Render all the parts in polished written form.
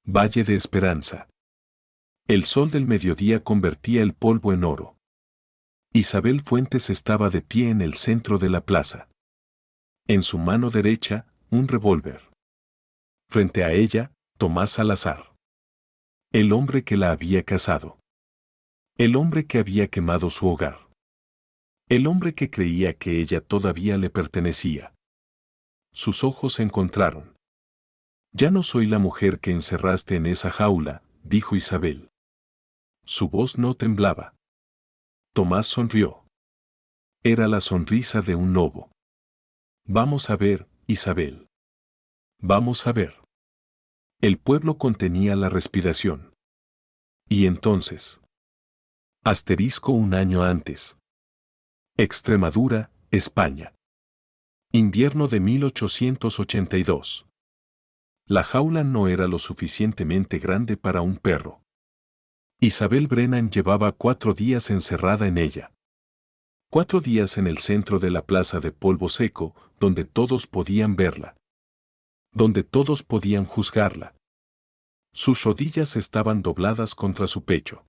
Valle de Esperanza. El sol del mediodía convertía el polvo en oro. Isabel Fuentes estaba de pie en el centro de la plaza. En su mano derecha, un revólver. Frente a ella, Tomás Salazar. El hombre que la había casado. El hombre que había quemado su hogar. El hombre que creía que ella todavía le pertenecía. Sus ojos se encontraron. Ya no soy la mujer que encerraste en esa jaula, dijo Isabel. Su voz no temblaba. Tomás sonrió. Era la sonrisa de un lobo. Vamos a ver, Isabel. Vamos a ver. El pueblo contenía la respiración. Y entonces. Asterisco un año antes. Extremadura, España. Invierno de 1882. La jaula no era lo suficientemente grande para un perro. Isabel Brennan llevaba 4 días encerrada en ella. 4 días en el centro de la plaza de polvo seco, donde todos podían verla. Donde todos podían juzgarla. Sus rodillas estaban dobladas contra su pecho.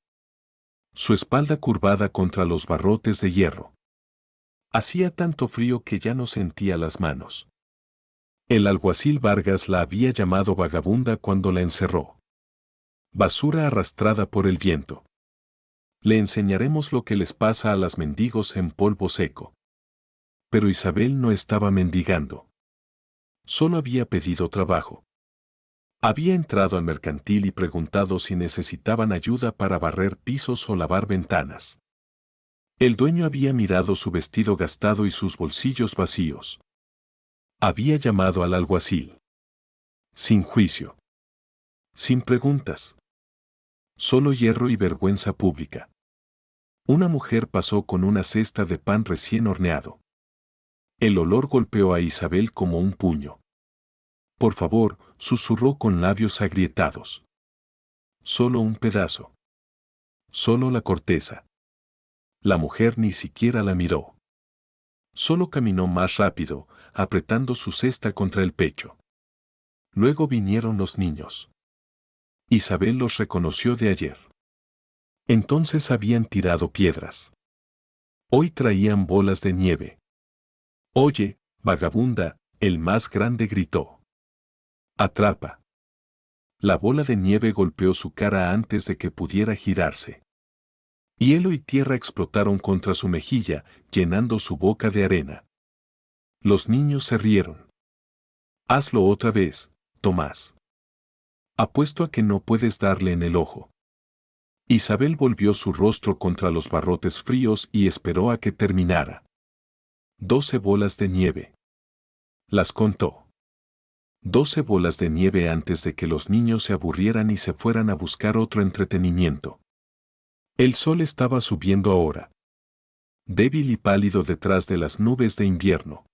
Su espalda curvada contra los barrotes de hierro. Hacía tanto frío que ya no sentía las manos. El alguacil Vargas la había llamado vagabunda cuando la encerró. Basura arrastrada por el viento. Le enseñaremos lo que les pasa a las mendigos en polvo seco. Pero Isabel no estaba mendigando. Solo había pedido trabajo. Había entrado al mercantil y preguntado si necesitaban ayuda para barrer pisos o lavar ventanas. El dueño había mirado su vestido gastado y sus bolsillos vacíos. Había llamado al alguacil. Sin juicio. Sin preguntas. Solo hierro y vergüenza pública. Una mujer pasó con una cesta de pan recién horneado. El olor golpeó a Isabel como un puño. Por favor, susurró con labios agrietados. Solo un pedazo. Solo la corteza. La mujer ni siquiera la miró. Solo caminó más rápido, apretando su cesta contra el pecho. Luego vinieron los niños. Isabel los reconoció de ayer. Entonces habían tirado piedras. Hoy traían bolas de nieve. Oye, vagabunda, el más grande gritó. Atrapa. La bola de nieve golpeó su cara antes de que pudiera girarse. Hielo y tierra explotaron contra su mejilla, llenando su boca de arena. Los niños se rieron. Hazlo otra vez, Tomás. Apuesto a que no puedes darle en el ojo. Isabel volvió su rostro contra los barrotes fríos y esperó a que terminara. 12 bolas de nieve. Las contó. 12 bolas de nieve antes de que los niños se aburrieran y se fueran a buscar otro entretenimiento. El sol estaba subiendo ahora. Débil y pálido detrás de las nubes de invierno.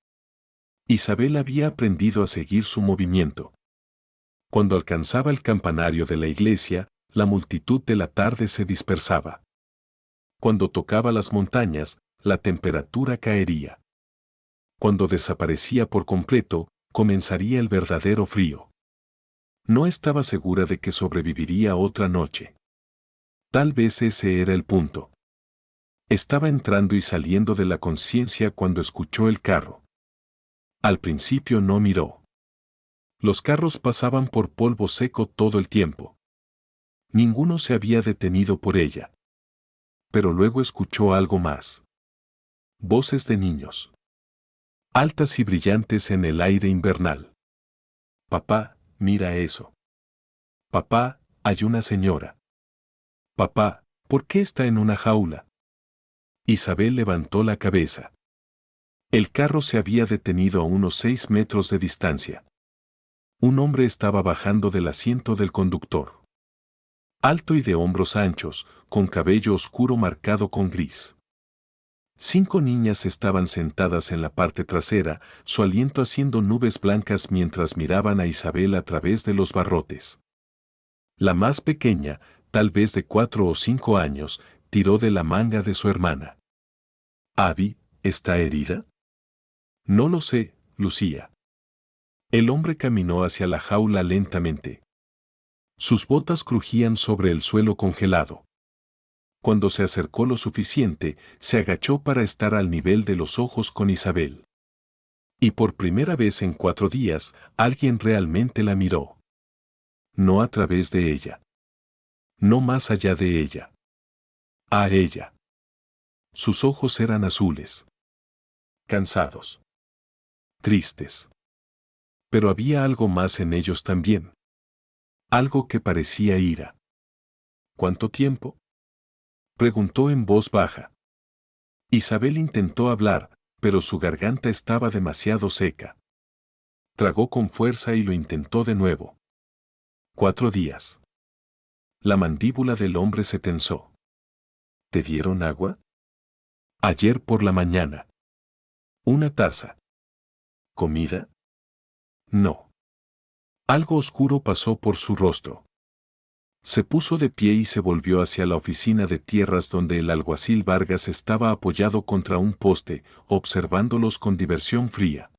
Isabel había aprendido a seguir su movimiento. Cuando alcanzaba el campanario de la iglesia, la multitud de la tarde se dispersaba. Cuando tocaba las montañas, la temperatura caería. Cuando desaparecía por completo, comenzaría el verdadero frío. No estaba segura de que sobreviviría otra noche. Tal vez ese era el punto. Estaba entrando y saliendo de la conciencia cuando escuchó el carro. Al principio no miró. Los carros pasaban por polvo seco todo el tiempo. Ninguno se había detenido por ella. Pero luego escuchó algo más. Voces de niños. Altas y brillantes en el aire invernal. Papá, mira eso. Papá, hay una señora. Papá, ¿por qué está en una jaula? Isabel levantó la cabeza. El carro se había detenido a unos 6 metros de distancia. Un hombre estaba bajando del asiento del conductor. Alto y de hombros anchos, con cabello oscuro marcado con gris. 5 niñas estaban sentadas en la parte trasera, su aliento haciendo nubes blancas mientras miraban a Isabel a través de los barrotes. La más pequeña, tal vez de 4 o 5 años, tiró de la manga de su hermana. ¿Abby, está herida? No lo sé, Lucía. El hombre caminó hacia la jaula lentamente. Sus botas crujían sobre el suelo congelado. Cuando se acercó lo suficiente, se agachó para estar al nivel de los ojos con Isabel. Y por primera vez en 4 días, alguien realmente la miró. No a través de ella. No más allá de ella. A ella. Sus ojos eran azules. Cansados. Tristes. Pero había algo más en ellos también. Algo que parecía ira. ¿Cuánto tiempo?, preguntó en voz baja. Isabel intentó hablar, pero su garganta estaba demasiado seca. Tragó con fuerza y lo intentó de nuevo. 4 días. La mandíbula del hombre se tensó. ¿Te dieron agua? Ayer por la mañana. Una taza. ¿Comida? No. Algo oscuro pasó por su rostro. Se puso de pie y se volvió hacia la oficina de tierras donde el alguacil Vargas estaba apoyado contra un poste, observándolos con diversión fría.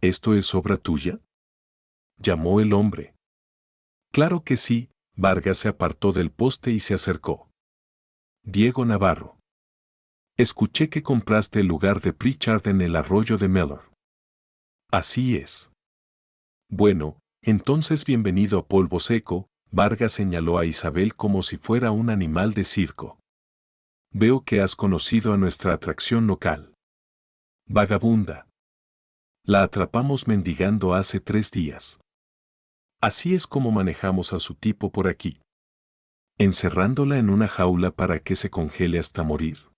¿Esto es obra tuya?, llamó el hombre. Claro que sí. Vargas se apartó del poste y se acercó. Diego Navarro. Escuché que compraste el lugar de Pritchard en el arroyo de Mellor. Así es. Bueno, entonces bienvenido a Polvo Seco. Vargas señaló a Isabel como si fuera un animal de circo. Veo que has conocido a nuestra atracción local. Vagabunda. La atrapamos mendigando hace 3 días. Así es como manejamos a su tipo por aquí. Encerrándola en una jaula para que se congele hasta morir.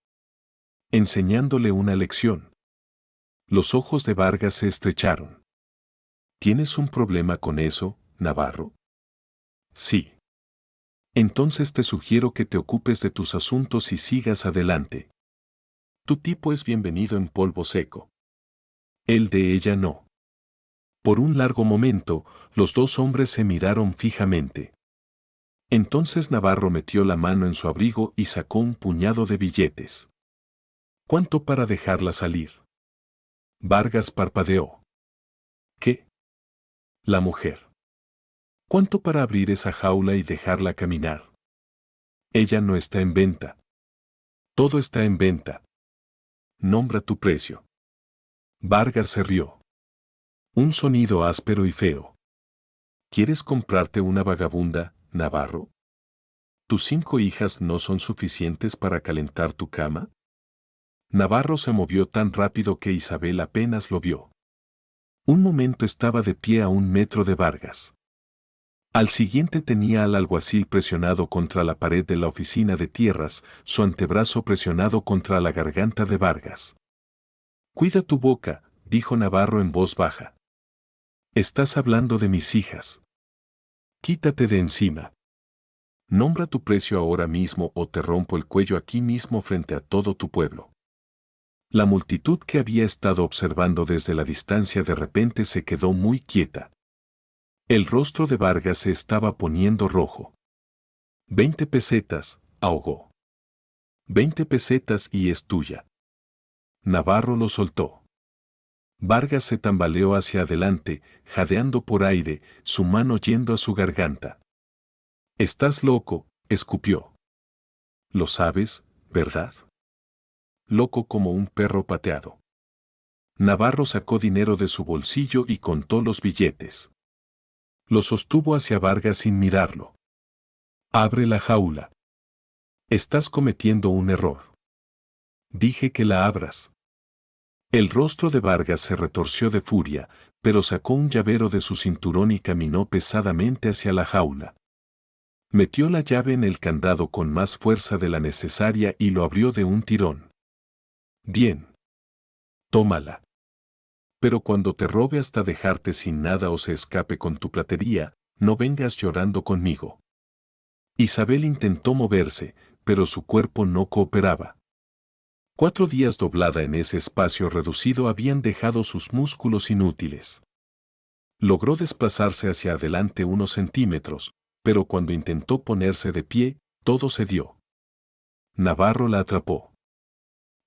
Enseñándole una lección. Los ojos de Vargas se estrecharon. ¿Tienes un problema con eso, Navarro? Sí. Entonces te sugiero que te ocupes de tus asuntos y sigas adelante. Tu tipo es bienvenido en Polvo Seco. El de ella no. Por un largo momento, los dos hombres se miraron fijamente. Entonces Navarro metió la mano en su abrigo y sacó un puñado de billetes. ¿Cuánto para dejarla salir? Vargas parpadeó. ¿Qué? La mujer. ¿Cuánto para abrir esa jaula y dejarla caminar? Ella no está en venta. Todo está en venta. Nombra tu precio. Vargas se rió. Un sonido áspero y feo. ¿Quieres comprarte una vagabunda, Navarro? ¿Tus 5 hijas no son suficientes para calentar tu cama? Navarro se movió tan rápido que Isabel apenas lo vio. Un momento estaba de pie a 1 metro de Vargas. Al siguiente tenía al alguacil presionado contra la pared de la oficina de tierras, su antebrazo presionado contra la garganta de Vargas. Cuida tu boca, dijo Navarro en voz baja. Estás hablando de mis hijas. Quítate de encima. Nombra tu precio ahora mismo o te rompo el cuello aquí mismo frente a todo tu pueblo. La multitud que había estado observando desde la distancia de repente se quedó muy quieta. El rostro de Vargas se estaba poniendo rojo. 20 pesetas, ahogó. 20 pesetas y es tuya. Navarro lo soltó. Vargas se tambaleó hacia adelante, jadeando por aire, su mano yendo a su garganta. Estás loco, escupió. Lo sabes, ¿verdad? Loco como un perro pateado. Navarro sacó dinero de su bolsillo y contó los billetes. Lo sostuvo hacia Vargas sin mirarlo. Abre la jaula. Estás cometiendo un error. Dije que la abras. El rostro de Vargas se retorció de furia, pero sacó un llavero de su cinturón y caminó pesadamente hacia la jaula. Metió la llave en el candado con más fuerza de la necesaria y lo abrió de un tirón. Bien. Tómala. Pero cuando te robe hasta dejarte sin nada o se escape con tu platería, no vengas llorando conmigo. Isabel intentó moverse, pero su cuerpo no cooperaba. 4 días doblada en ese espacio reducido habían dejado sus músculos inútiles. Logró desplazarse hacia adelante unos centímetros, pero cuando intentó ponerse de pie, todo cedió. Navarro la atrapó.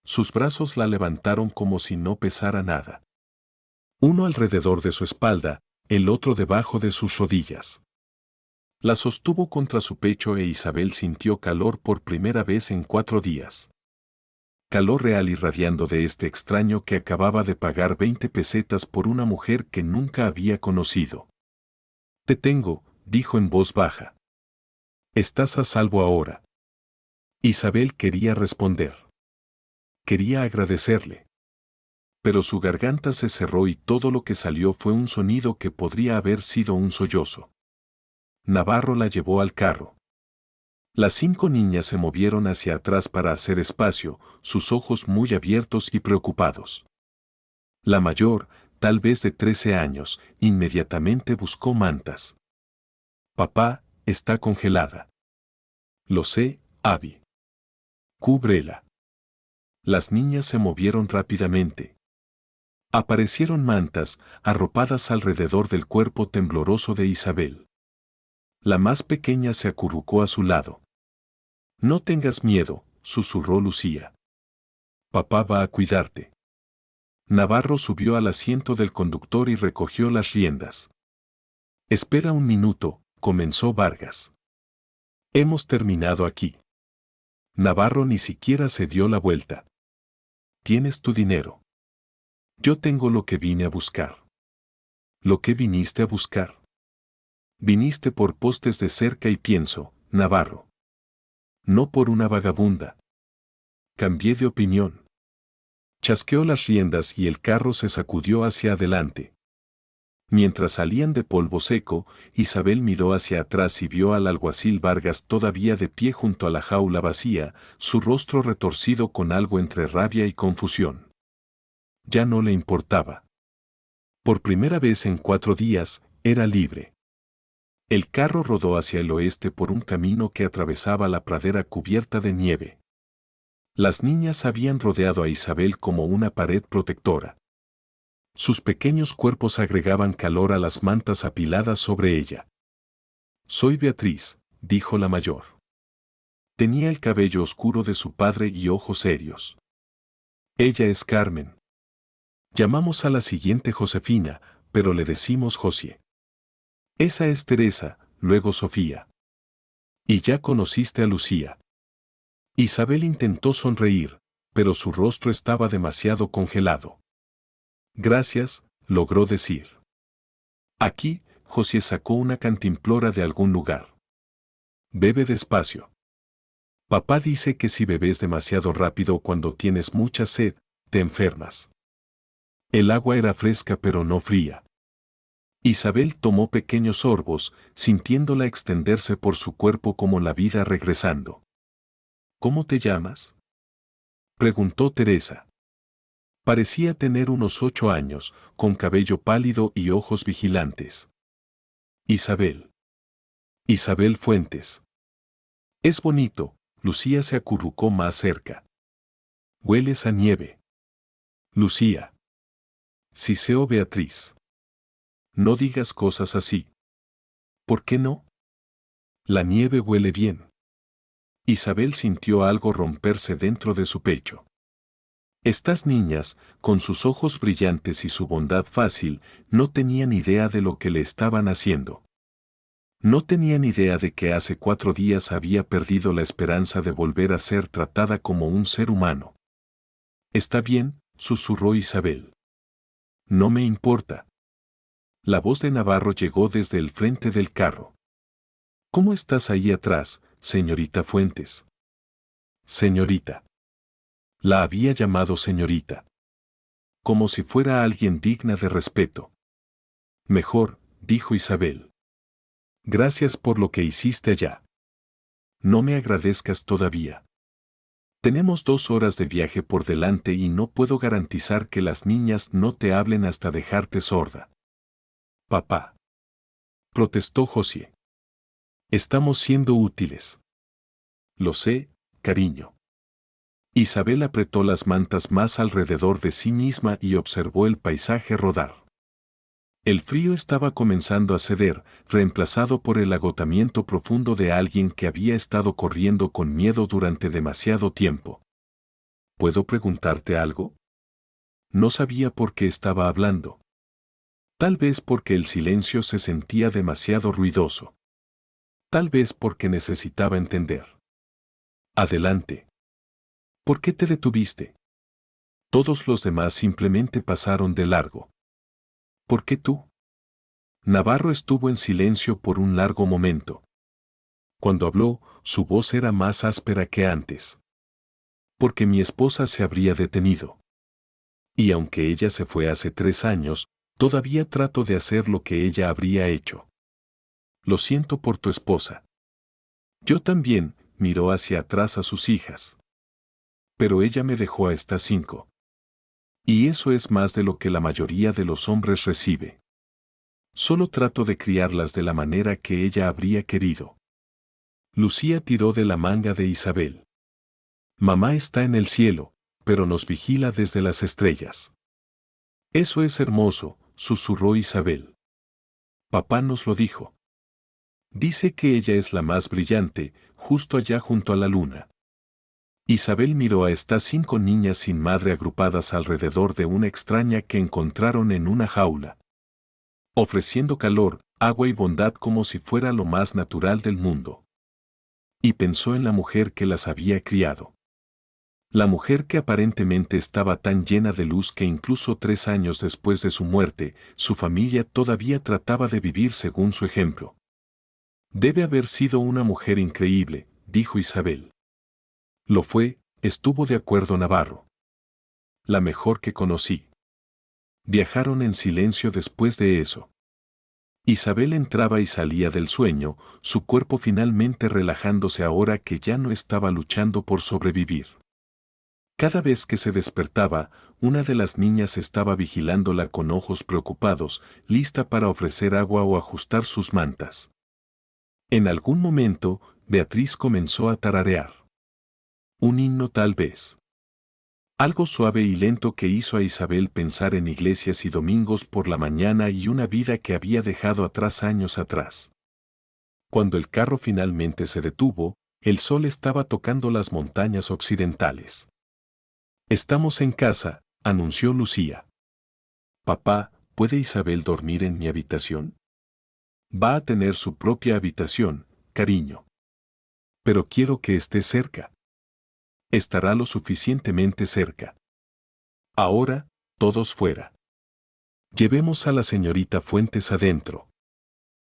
Sus brazos la levantaron como si no pesara nada. Uno alrededor de su espalda, el otro debajo de sus rodillas. La sostuvo contra su pecho e Isabel sintió calor por primera vez en 4 días. Calor real irradiando de este extraño que acababa de pagar 20 pesetas por una mujer que nunca había conocido. Te tengo, dijo en voz baja. Estás a salvo ahora. Isabel quería responder. Quería agradecerle. Pero su garganta se cerró y todo lo que salió fue un sonido que podría haber sido un sollozo. Navarro la llevó al carro. Las 5 niñas se movieron hacia atrás para hacer espacio, sus ojos muy abiertos y preocupados. La mayor, tal vez de 13 años, inmediatamente buscó mantas. Papá, está congelada. Lo sé, Abby. Cúbrela. Las niñas se movieron rápidamente. Aparecieron mantas, arropadas alrededor del cuerpo tembloroso de Isabel. La más pequeña se acurrucó a su lado. No tengas miedo, susurró Lucía. Papá va a cuidarte. Navarro subió al asiento del conductor y recogió las riendas. Espera un minuto, comenzó Vargas. Hemos terminado aquí. Navarro ni siquiera se dio la vuelta. Tienes tu dinero. Yo tengo lo que vine a buscar. ¿Lo que viniste a buscar? Viniste por postes de cerca y pienso, Navarro. No por una vagabunda. Cambié de opinión. Chasqueó las riendas y el carro se sacudió hacia adelante. Mientras salían de Polvo Seco, Isabel miró hacia atrás y vio al alguacil Vargas todavía de pie junto a la jaula vacía, su rostro retorcido con algo entre rabia y confusión. Ya no le importaba. Por primera vez en 4 días, era libre. El carro rodó hacia el oeste por un camino que atravesaba la pradera cubierta de nieve. Las niñas habían rodeado a Isabel como una pared protectora. Sus pequeños cuerpos agregaban calor a las mantas apiladas sobre ella. Soy Beatriz, dijo la mayor. Tenía el cabello oscuro de su padre y ojos serios. Ella es Carmen. Llamamos a la siguiente Josefina, pero le decimos Josie. Esa es Teresa, luego Sofía. Y ya conociste a Lucía. Isabel intentó sonreír, pero su rostro estaba demasiado congelado. Gracias, logró decir. Aquí, Josie sacó una cantimplora de algún lugar. Bebe despacio. Papá dice que si bebes demasiado rápido cuando tienes mucha sed, te enfermas. El agua era fresca pero no fría. Isabel tomó pequeños sorbos, sintiéndola extenderse por su cuerpo como la vida regresando. ¿Cómo te llamas? Preguntó Teresa. Parecía tener unos 8 años, con cabello pálido y ojos vigilantes. Isabel. Isabel Fuentes. Es bonito, Lucía se acurrucó más cerca. Hueles a nieve. Lucía. Siseó Beatriz. No digas cosas así. ¿Por qué no? La nieve huele bien. Isabel sintió algo romperse dentro de su pecho. Estas niñas, con sus ojos brillantes y su bondad fácil, no tenían idea de lo que le estaban haciendo. No tenían idea de que hace 4 días había perdido la esperanza de volver a ser tratada como un ser humano. Está bien, susurró Isabel. No me importa. La voz de Navarro llegó desde el frente del carro. ¿Cómo estás ahí atrás, señorita Fuentes? Señorita. La había llamado señorita. Como si fuera alguien digna de respeto. Mejor, dijo Isabel. Gracias por lo que hiciste allá. No me agradezcas todavía. Tenemos 2 horas de viaje por delante y no puedo garantizar que las niñas no te hablen hasta dejarte sorda. Papá. Protestó Josie. Estamos siendo útiles. Lo sé, cariño. Isabel apretó las mantas más alrededor de sí misma y observó el paisaje rodar. El frío estaba comenzando a ceder, reemplazado por el agotamiento profundo de alguien que había estado corriendo con miedo durante demasiado tiempo. ¿Puedo preguntarte algo? No sabía por qué estaba hablando. Tal vez porque el silencio se sentía demasiado ruidoso. Tal vez porque necesitaba entender. Adelante. ¿Por qué te detuviste? Todos los demás simplemente pasaron de largo. ¿Por qué tú? Navarro estuvo en silencio por un largo momento. Cuando habló, su voz era más áspera que antes. Porque mi esposa se habría detenido. Y aunque ella se fue hace 3 años, todavía trato de hacer lo que ella habría hecho. Lo siento por tu esposa. Yo también, miró hacia atrás a sus hijas. Pero ella me dejó a estas 5. Y eso es más de lo que la mayoría de los hombres recibe. Solo trato de criarlas de la manera que ella habría querido. Lucía tiró de la manga de Isabel. Mamá está en el cielo, pero nos vigila desde las estrellas. Eso es hermoso, susurró Isabel. Papá nos lo dijo. Dice que ella es la más brillante, justo allá junto a la luna. Isabel miró a estas 5 niñas sin madre agrupadas alrededor de una extraña que encontraron en una jaula, ofreciendo calor, agua y bondad como si fuera lo más natural del mundo. Y pensó en la mujer que las había criado. La mujer que aparentemente estaba tan llena de luz que incluso 3 años después de su muerte, su familia todavía trataba de vivir según su ejemplo. Debe haber sido una mujer increíble, dijo Isabel. Lo fue, estuvo de acuerdo Navarro. La mejor que conocí. Viajaron en silencio después de eso. Isabel entraba y salía del sueño, su cuerpo finalmente relajándose ahora que ya no estaba luchando por sobrevivir. Cada vez que se despertaba, una de las niñas estaba vigilándola con ojos preocupados, lista para ofrecer agua o ajustar sus mantas. En algún momento, Beatriz comenzó a tararear. Un himno tal vez. Algo suave y lento que hizo a Isabel pensar en iglesias y domingos por la mañana y una vida que había dejado atrás años atrás. Cuando el carro finalmente se detuvo, el sol estaba tocando las montañas occidentales. Estamos en casa, anunció Lucía. Papá, ¿puede Isabel dormir en mi habitación? Va a tener su propia habitación, cariño. Pero quiero que esté cerca. Estará lo suficientemente cerca. Ahora, todos fuera. Llevemos a la señorita Fuentes adentro.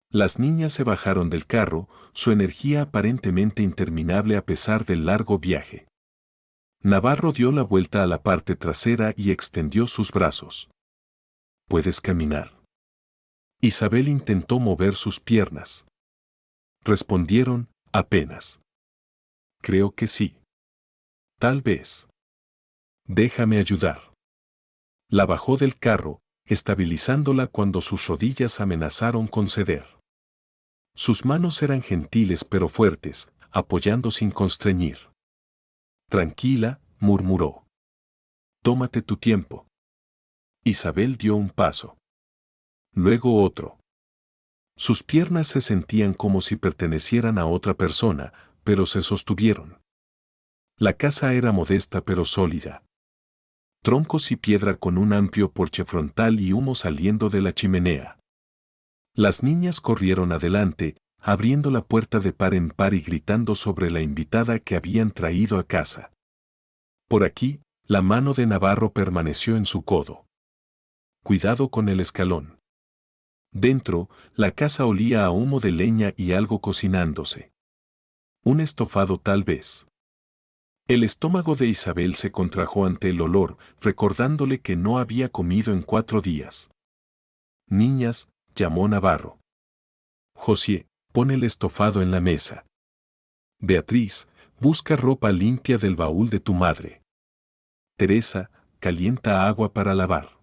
Las niñas se bajaron del carro, su energía aparentemente interminable a pesar del largo viaje. Navarro dio la vuelta a la parte trasera y extendió sus brazos. ¿Puedes caminar? Isabel intentó mover sus piernas. Respondieron, apenas. Creo que sí. Tal vez. Déjame ayudar. La bajó del carro, estabilizándola cuando sus rodillas amenazaron con ceder. Sus manos eran gentiles pero fuertes, apoyando sin constreñir. Tranquila, murmuró. Tómate tu tiempo. Isabel dio un paso. Luego otro. Sus piernas se sentían como si pertenecieran a otra persona, pero se sostuvieron. La casa era modesta pero sólida. Troncos y piedra con un amplio porche frontal y humo saliendo de la chimenea. Las niñas corrieron adelante, abriendo la puerta de par en par y gritando sobre la invitada que habían traído a casa. Por aquí, la mano de Navarro permaneció en su codo. Cuidado con el escalón. Dentro, la casa olía a humo de leña y algo cocinándose. Un estofado tal vez. El estómago de Isabel se contrajo ante el olor, recordándole que no había comido en 4 días. Niñas, llamó Navarro. José, pon el estofado en la mesa. Beatriz, busca ropa limpia del baúl de tu madre. Teresa, calienta agua para lavar.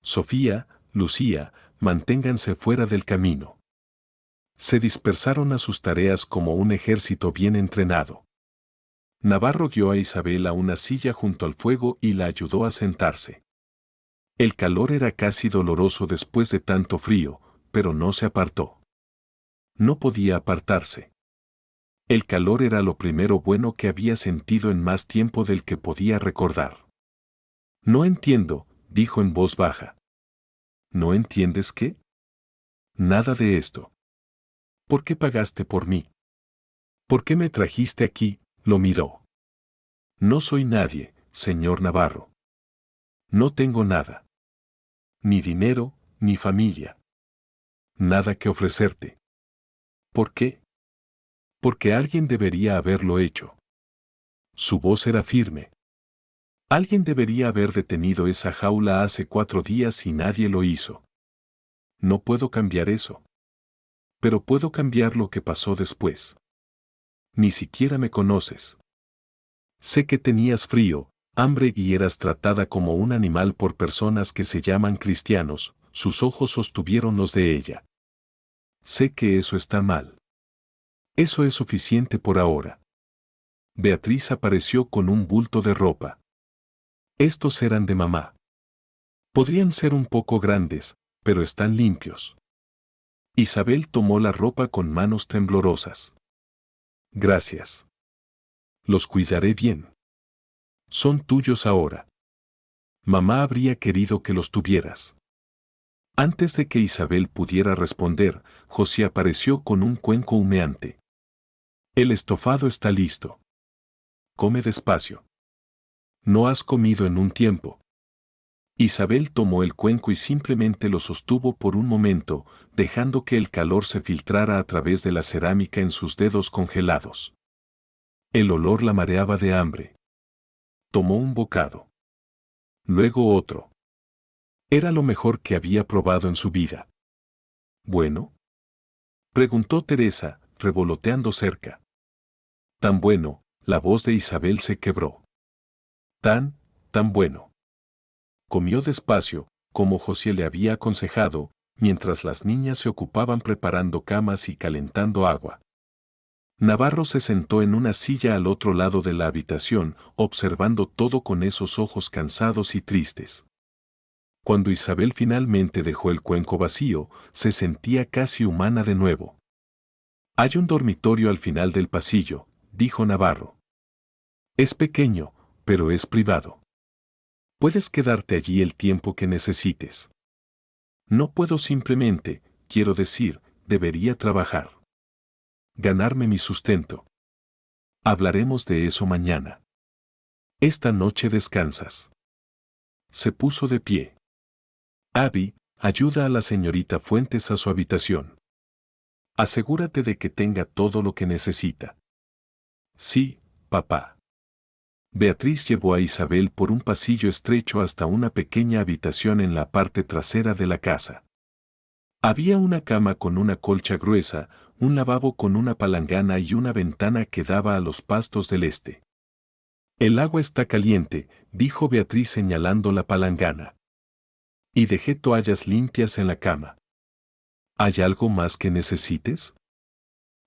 Sofía, Lucía, manténganse fuera del camino. Se dispersaron a sus tareas como un ejército bien entrenado. Navarro guió a Isabel a una silla junto al fuego y la ayudó a sentarse. El calor era casi doloroso después de tanto frío, pero no se apartó. No podía apartarse. El calor era lo primero bueno que había sentido en más tiempo del que podía recordar. No entiendo, dijo en voz baja. ¿No entiendes qué? Nada de esto. ¿Por qué pagaste por mí? ¿Por qué me trajiste aquí? Lo miró. No soy nadie, señor Navarro. No tengo nada. Ni dinero, ni familia. Nada que ofrecerte. ¿Por qué? Porque alguien debería haberlo hecho. Su voz era firme. Alguien debería haber detenido esa jaula hace 4 días y nadie lo hizo. No puedo cambiar eso. Pero puedo cambiar lo que pasó después. Ni siquiera me conoces. Sé que tenías frío, hambre y eras tratada como un animal por personas que se llaman cristianos. Sus ojos sostuvieron los de ella. Sé que eso está mal. Eso es suficiente por ahora. Beatriz apareció con un bulto de ropa. Estos eran de mamá. Podrían ser un poco grandes, pero están limpios. Isabel tomó la ropa con manos temblorosas. Gracias. Los cuidaré bien. Son tuyos ahora. Mamá habría querido que los tuvieras. Antes de que Isabel pudiera responder, José apareció con un cuenco humeante. El estofado está listo. Come despacio. No has comido en un tiempo. Isabel tomó el cuenco y simplemente lo sostuvo por un momento, dejando que el calor se filtrara a través de la cerámica en sus dedos congelados. El olor la mareaba de hambre. Tomó un bocado. Luego otro. Era lo mejor que había probado en su vida. ¿Bueno? Preguntó Teresa, revoloteando cerca. Tan bueno, la voz de Isabel se quebró. Tan bueno. Comió despacio, como José le había aconsejado, mientras las niñas se ocupaban preparando camas y calentando agua. Navarro se sentó en una silla al otro lado de la habitación, observando todo con esos ojos cansados y tristes. Cuando Isabel finalmente dejó el cuenco vacío, se sentía casi humana de nuevo. Hay un dormitorio al final del pasillo, dijo Navarro. Es pequeño, pero es privado. Puedes quedarte allí el tiempo que necesites. No puedo simplemente, quiero decir, debería trabajar. Ganarme mi sustento. Hablaremos de eso mañana. Esta noche descansas. Se puso de pie. Abby, ayuda a la señorita Fuentes a su habitación. Asegúrate de que tenga todo lo que necesita. Sí, papá. Beatriz llevó a Isabel por un pasillo estrecho hasta una pequeña habitación en la parte trasera de la casa. Había una cama con una colcha gruesa, un lavabo con una palangana y una ventana que daba a los pastos del este. El agua está caliente, dijo Beatriz señalando la palangana. Y dejé toallas limpias en la cama. ¿Hay algo más que necesites?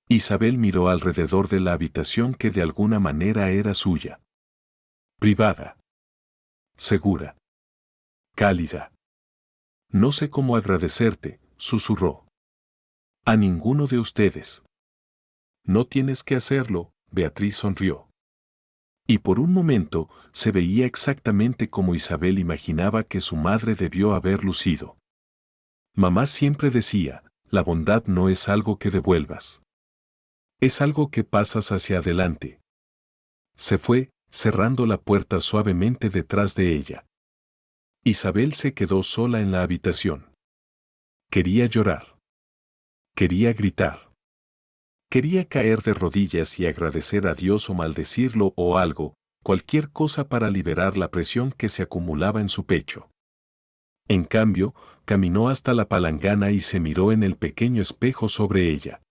Isabel miró alrededor de la habitación que de alguna manera era suya. Privada. Segura. Cálida. No sé cómo agradecerte, susurró. A ninguno de ustedes. No tienes que hacerlo, Beatriz sonrió. Y por un momento se veía exactamente como Isabel imaginaba que su madre debió haber lucido. Mamá siempre decía, la bondad no es algo que devuelvas. Es algo que pasas hacia adelante. Se fue, cerrando la puerta suavemente detrás de ella. Isabel se quedó sola en la habitación. Quería llorar. Quería gritar. Quería caer de rodillas y agradecer a Dios o maldecirlo o algo, cualquier cosa para liberar la presión que se acumulaba en su pecho. En cambio, caminó hasta la palangana y se miró en el pequeño espejo sobre ella.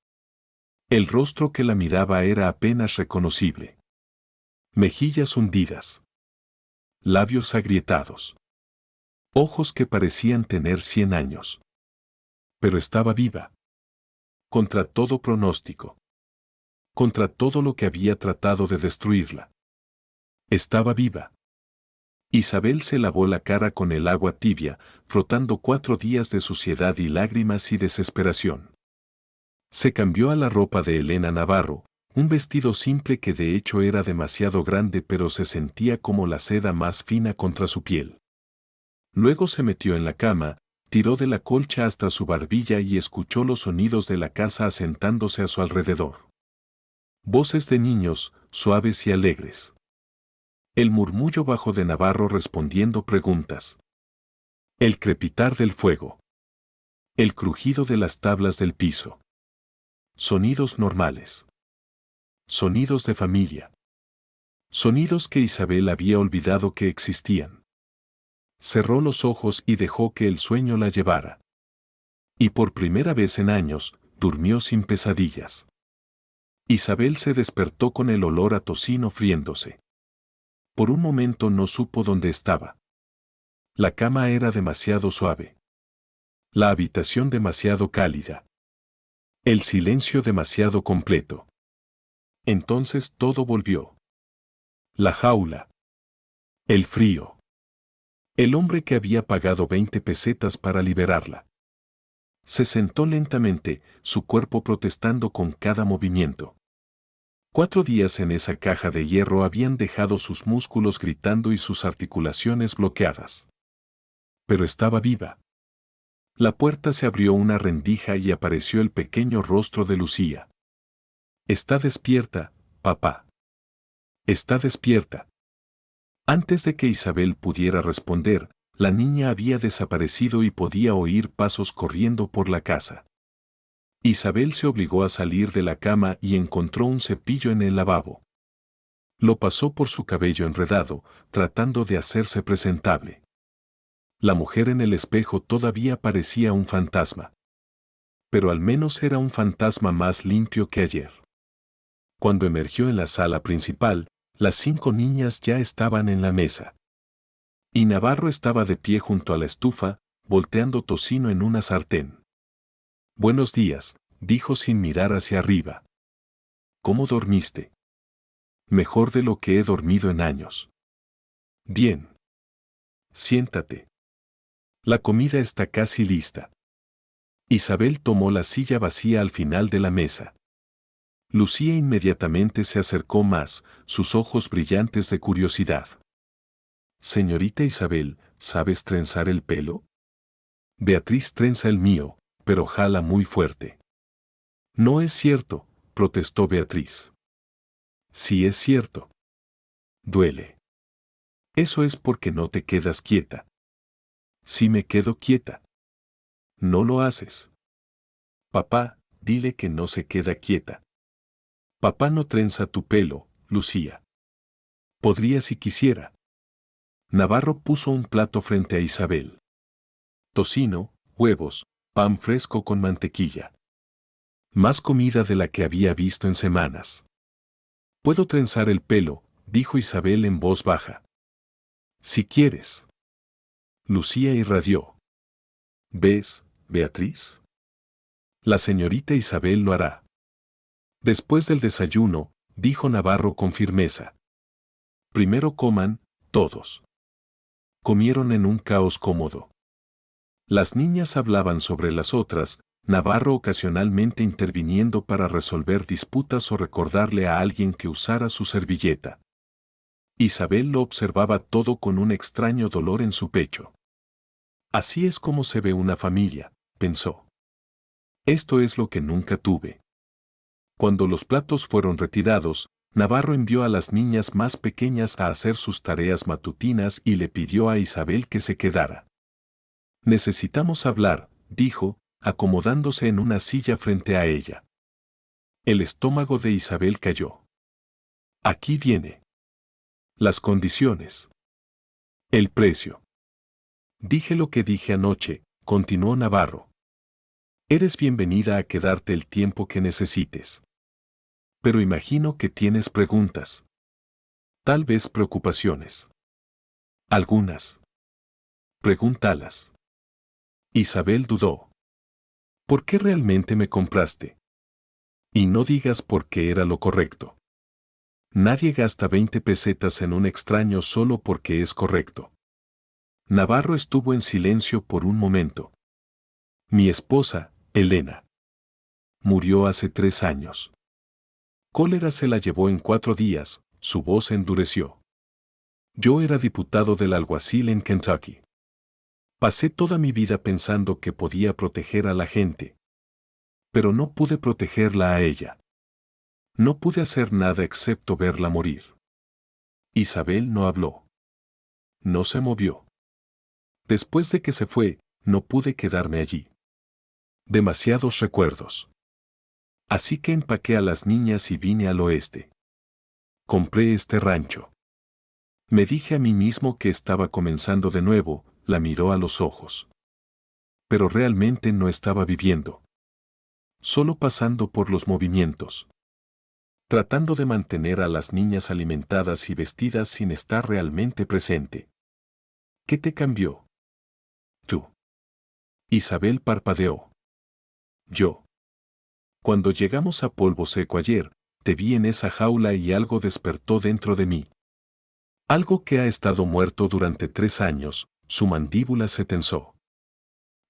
El rostro que la miraba era apenas reconocible. Mejillas hundidas. Labios agrietados. Ojos que parecían tener 100 años. Pero estaba viva. Contra todo pronóstico. Contra todo lo que había tratado de destruirla. Estaba viva. Isabel se lavó la cara con el agua tibia, frotando 4 días de suciedad y lágrimas y desesperación. Se cambió a la ropa de Elena Navarro, un vestido simple que de hecho era demasiado grande pero se sentía como la seda más fina contra su piel. Luego se metió en la cama, tiró de la colcha hasta su barbilla y escuchó los sonidos de la casa asentándose a su alrededor. Voces de niños, suaves y alegres. El murmullo bajo de Navarro respondiendo preguntas. El crepitar del fuego. El crujido de las tablas del piso. Sonidos normales. Sonidos de familia. Sonidos que Isabel había olvidado que existían. Cerró los ojos y dejó que el sueño la llevara. Y por primera vez en años, durmió sin pesadillas. Isabel se despertó con el olor a tocino friéndose. Por un momento no supo dónde estaba. La cama era demasiado suave. La habitación demasiado cálida. El silencio demasiado completo. Entonces todo volvió. La jaula. El frío. El hombre que había pagado 20 pesetas para liberarla. Se sentó lentamente, su cuerpo protestando con cada movimiento. 4 días en esa caja de hierro habían dejado sus músculos gritando y sus articulaciones bloqueadas. Pero estaba viva. La puerta se abrió una rendija y apareció el pequeño rostro de Lucía. «Está despierta, papá. Está despierta». Antes de que Isabel pudiera responder, la niña había desaparecido y podía oír pasos corriendo por la casa. Isabel se obligó a salir de la cama y encontró un cepillo en el lavabo. Lo pasó por su cabello enredado, tratando de hacerse presentable. La mujer en el espejo todavía parecía un fantasma. Pero al menos era un fantasma más limpio que ayer. Cuando emergió en la sala principal, las 5 niñas ya estaban en la mesa. Y Navarro estaba de pie junto a la estufa, volteando tocino en una sartén. «Buenos días», dijo sin mirar hacia arriba. «¿Cómo dormiste?» «Mejor de lo que he dormido en años». «Bien. Siéntate. La comida está casi lista». Isabel tomó la silla vacía al final de la mesa. Lucía inmediatamente se acercó más, sus ojos brillantes de curiosidad. «Señorita Isabel, ¿sabes trenzar el pelo?» «Beatriz trenza el mío, pero jala muy fuerte». «No es cierto», protestó Beatriz. «Sí es cierto. Duele. Eso es porque no te quedas quieta». «Sí me quedo quieta». «No lo haces». «Papá, dile que no se queda quieta». «Papá no trenza tu pelo, Lucía». «Podría si quisiera». Navarro puso un plato frente a Isabel. Tocino, huevos, pan fresco con mantequilla. Más comida de la que había visto en semanas. «Puedo trenzar el pelo», dijo Isabel en voz baja. «Si quieres». Lucía irradió. «¿Ves, Beatriz? La señorita Isabel lo hará». «Después del desayuno», dijo Navarro con firmeza. «Primero coman, todos». Comieron en un caos cómodo. Las niñas hablaban sobre las otras, Navarro ocasionalmente interviniendo para resolver disputas o recordarle a alguien que usara su servilleta. Isabel lo observaba todo con un extraño dolor en su pecho. «Así es como se ve una familia», pensó. «Esto es lo que nunca tuve». Cuando los platos fueron retirados, Navarro envió a las niñas más pequeñas a hacer sus tareas matutinas y le pidió a Isabel que se quedara. «Necesitamos hablar», dijo, acomodándose en una silla frente a ella. El estómago de Isabel cayó. «Aquí viene. Las condiciones. El precio». «Dije lo que dije anoche», continuó Navarro. «Eres bienvenida a quedarte el tiempo que necesites. Pero imagino que tienes preguntas. Tal vez preocupaciones. Algunas. Pregúntalas». Isabel dudó. «¿Por qué realmente me compraste?» «Y no digas por qué era lo correcto. Nadie gasta 20 pesetas en un extraño solo porque es correcto». Navarro estuvo en silencio por un momento. «Mi esposa, Elena. Murió hace 3 años. Cólera se la llevó en 4 días», su voz endureció. «Yo era diputado del alguacil en Kentucky. Pasé toda mi vida pensando que podía proteger a la gente. Pero no pude protegerla a ella. No pude hacer nada excepto verla morir. Isabel no habló. No se movió. Después de que se fue, no pude quedarme allí. Demasiados recuerdos. Así que empaqué a las niñas y vine al oeste. Compré este rancho. Me dije a mí mismo que estaba comenzando de nuevo, la miró a los ojos. Pero realmente no estaba viviendo. Solo pasando por los movimientos. Tratando de mantener a las niñas alimentadas y vestidas sin estar realmente presente. ¿Qué te cambió? Tú. Isabel parpadeó. Yo. Cuando llegamos a Polvo Seco ayer, te vi en esa jaula y algo despertó dentro de mí. Algo que ha estado muerto durante 3 años, su mandíbula se tensó.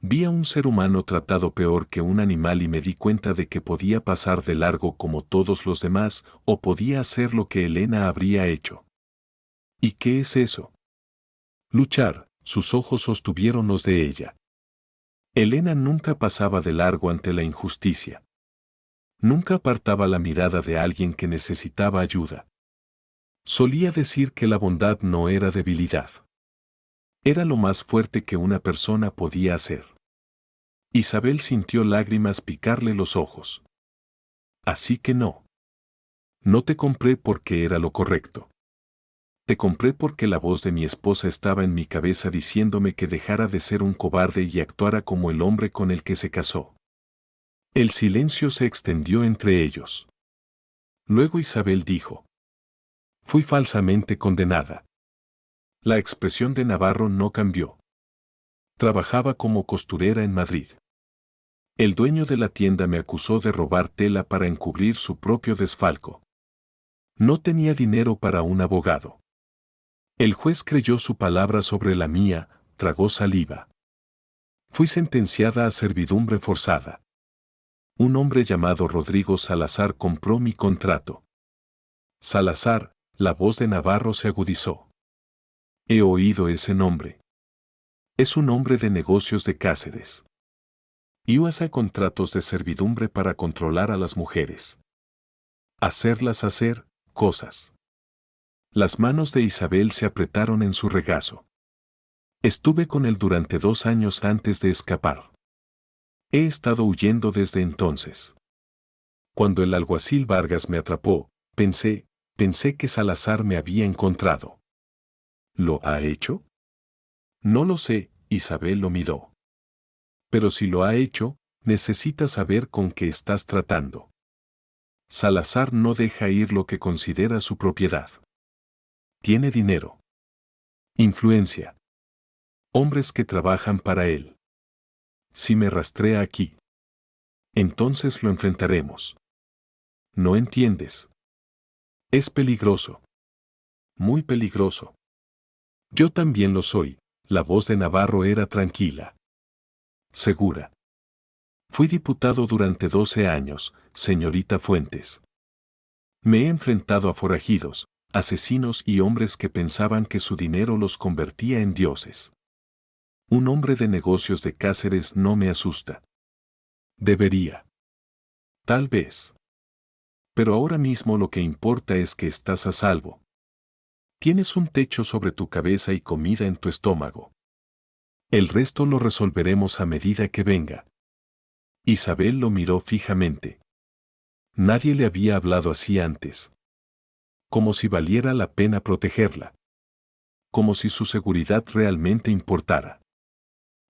Vi a un ser humano tratado peor que un animal y me di cuenta de que podía pasar de largo como todos los demás o podía hacer lo que Elena habría hecho. ¿Y qué es eso? Luchar, sus ojos sostuvieron los de ella. Elena nunca pasaba de largo ante la injusticia. Nunca apartaba la mirada de alguien que necesitaba ayuda. Solía decir que la bondad no era debilidad. Era lo más fuerte que una persona podía hacer. Isabel sintió lágrimas picarle los ojos. Así que no. No te compré porque era lo correcto. Te compré porque la voz de mi esposa estaba en mi cabeza diciéndome que dejara de ser un cobarde y actuara como el hombre con el que se casó. El silencio se extendió entre ellos. Luego Isabel dijo: fui falsamente condenada. La expresión de Navarro no cambió. Trabajaba como costurera en Madrid. El dueño de la tienda me acusó de robar tela para encubrir su propio desfalco. No tenía dinero para un abogado. El juez creyó su palabra sobre la mía, tragó saliva. Fui sentenciada a servidumbre forzada. Un hombre llamado Rodrigo Salazar compró mi contrato. Salazar, la voz de Navarro se agudizó. He oído ese nombre. Es un hombre de negocios de Cáceres. Y usa contratos de servidumbre para controlar a las mujeres. Hacerlas hacer cosas. Las manos de Isabel se apretaron en su regazo. Estuve con él durante 2 años antes de escapar. He estado huyendo desde entonces. Cuando el alguacil Vargas me atrapó, pensé que Salazar me había encontrado. ¿Lo ha hecho? No lo sé, Isabel lo miró. Pero si lo ha hecho, necesita saber con qué estás tratando. Salazar no deja ir lo que considera su propiedad. Tiene dinero. Influencia. Hombres que trabajan para él. Si me rastrea aquí, entonces lo enfrentaremos. ¿No entiendes? Es peligroso. Muy peligroso. Yo también lo soy. La voz de Navarro era tranquila. Segura. Fui diputado durante 12 años, señorita Fuentes. Me he enfrentado a forajidos, asesinos y hombres que pensaban que su dinero los convertía en dioses. Un hombre de negocios de Cáceres no me asusta. Debería. Tal vez. Pero ahora mismo lo que importa es que estás a salvo. Tienes un techo sobre tu cabeza y comida en tu estómago. El resto lo resolveremos a medida que venga. Isabel lo miró fijamente. Nadie le había hablado así antes. Como si valiera la pena protegerla. Como si su seguridad realmente importara.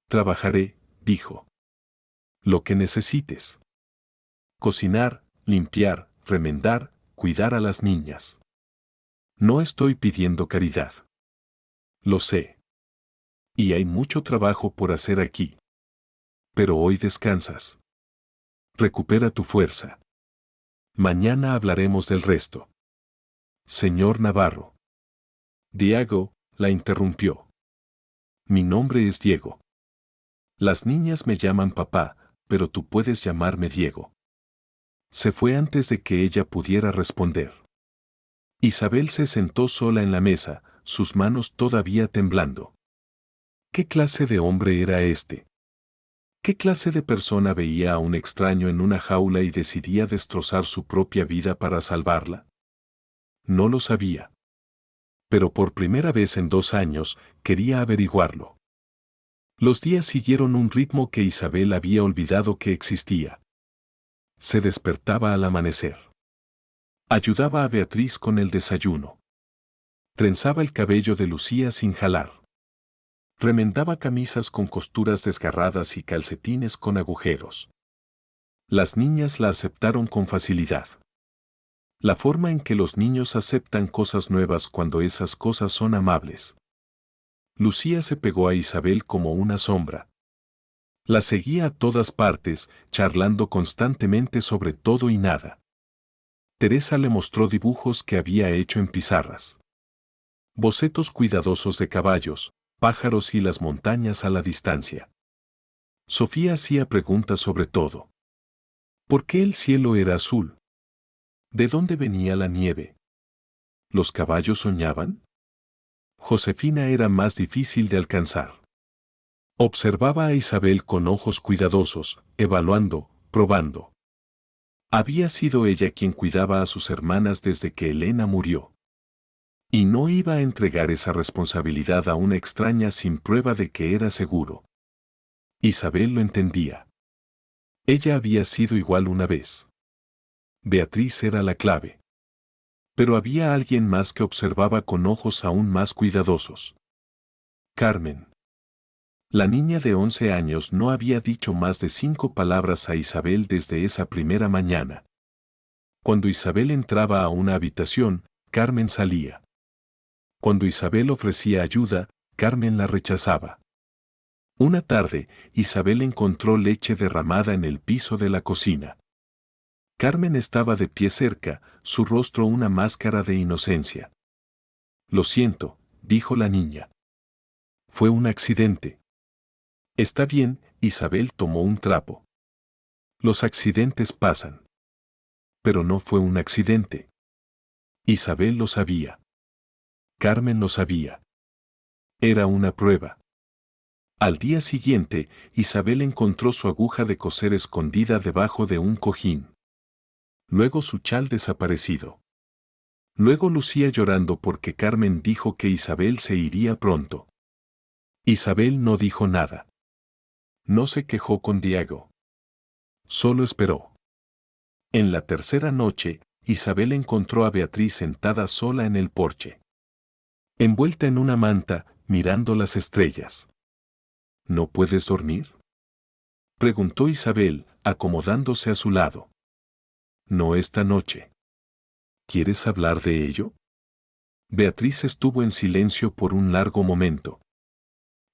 Trabajaré, dijo. Lo que necesites. Cocinar, limpiar, remendar, cuidar a las niñas. No estoy pidiendo caridad. Lo sé. Y hay mucho trabajo por hacer aquí. Pero hoy descansas. Recupera tu fuerza. Mañana hablaremos del resto. Señor Navarro. Diego, la interrumpió. Mi nombre es Diego. Las niñas me llaman papá, pero tú puedes llamarme Diego. Se fue antes de que ella pudiera responder. Isabel se sentó sola en la mesa, sus manos todavía temblando. ¿Qué clase de hombre era este? ¿Qué clase de persona veía a un extraño en una jaula y decidía destrozar su propia vida para salvarla? No lo sabía. Pero por primera vez en 2 años, quería averiguarlo. Los días siguieron un ritmo que Isabel había olvidado que existía. Se despertaba al amanecer. Ayudaba a Beatriz con el desayuno. Trenzaba el cabello de Lucía sin jalar. Remendaba camisas con costuras desgarradas y calcetines con agujeros. Las niñas la aceptaron con facilidad. La forma en que los niños aceptan cosas nuevas cuando esas cosas son amables. Lucía se pegó a Isabel como una sombra. La seguía a todas partes, charlando constantemente sobre todo y nada. Teresa le mostró dibujos que había hecho en pizarras. Bocetos cuidadosos de caballos, pájaros y las montañas a la distancia. Sofía hacía preguntas sobre todo. ¿Por qué el cielo era azul? ¿De dónde venía la nieve? ¿Los caballos soñaban? Josefina era más difícil de alcanzar. Observaba a Isabel con ojos cuidadosos, evaluando, probando. Había sido ella quien cuidaba a sus hermanas desde que Elena murió. Y no iba a entregar esa responsabilidad a una extraña sin prueba de que era seguro. Isabel lo entendía. Ella había sido igual una vez. Beatriz era la clave. Pero había alguien más que observaba con ojos aún más cuidadosos. Carmen. La niña de 11 años no había dicho más de 5 palabras a Isabel desde esa primera mañana. Cuando Isabel entraba a una habitación, Carmen salía. Cuando Isabel ofrecía ayuda, Carmen la rechazaba. Una tarde, Isabel encontró leche derramada en el piso de la cocina. Carmen estaba de pie cerca, su rostro una máscara de inocencia. Lo siento, dijo la niña. Fue un accidente. Está bien, Isabel tomó un trapo. Los accidentes pasan. Pero no fue un accidente. Isabel lo sabía. Carmen lo sabía. Era una prueba. Al día siguiente, Isabel encontró su aguja de coser escondida debajo de un cojín. Luego su chal desaparecido. Luego Lucía llorando porque Carmen dijo que Isabel se iría pronto. Isabel no dijo nada. No se quejó con Diego. Solo esperó. En la tercera noche, Isabel encontró a Beatriz sentada sola en el porche. Envuelta en una manta, mirando las estrellas. ¿No puedes dormir? Preguntó Isabel, acomodándose a su lado. No esta noche. ¿Quieres hablar de ello? Beatriz estuvo en silencio por un largo momento.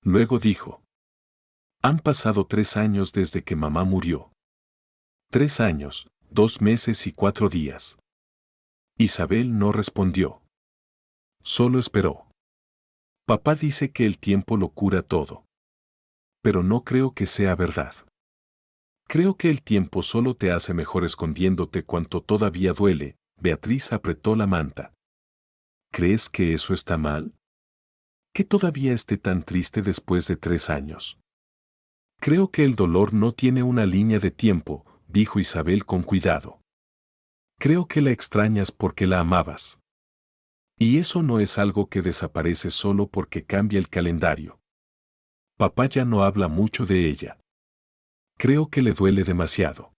Luego dijo. Han pasado 3 años desde que mamá murió. 3 años, 2 meses y 4 días. Isabel no respondió. Solo esperó. Papá dice que el tiempo lo cura todo. Pero no creo que sea verdad. Creo que el tiempo solo te hace mejor escondiéndote cuanto todavía duele. Beatriz apretó la manta. ¿Crees que eso está mal? ¿Que todavía esté tan triste después de 3 años? Creo que el dolor no tiene una línea de tiempo, dijo Isabel con cuidado. Creo que la extrañas porque la amabas. Y eso no es algo que desaparece solo porque cambia el calendario. Papá ya no habla mucho de ella. Creo que le duele demasiado.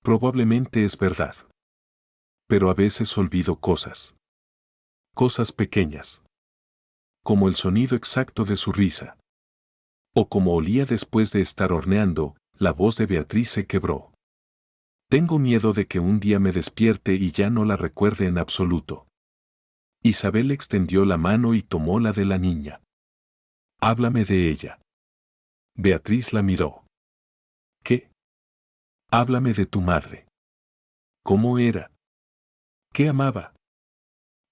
Probablemente es verdad. Pero a veces olvido cosas. Cosas pequeñas. Como el sonido exacto de su risa. O como olía después de estar horneando, la voz de Beatriz se quebró. Tengo miedo de que un día me despierte y ya no la recuerde en absoluto. Isabel extendió la mano y tomó la de la niña. Háblame de ella. Beatriz la miró. ¿Qué? Háblame de tu madre. ¿Cómo era? ¿Qué amaba?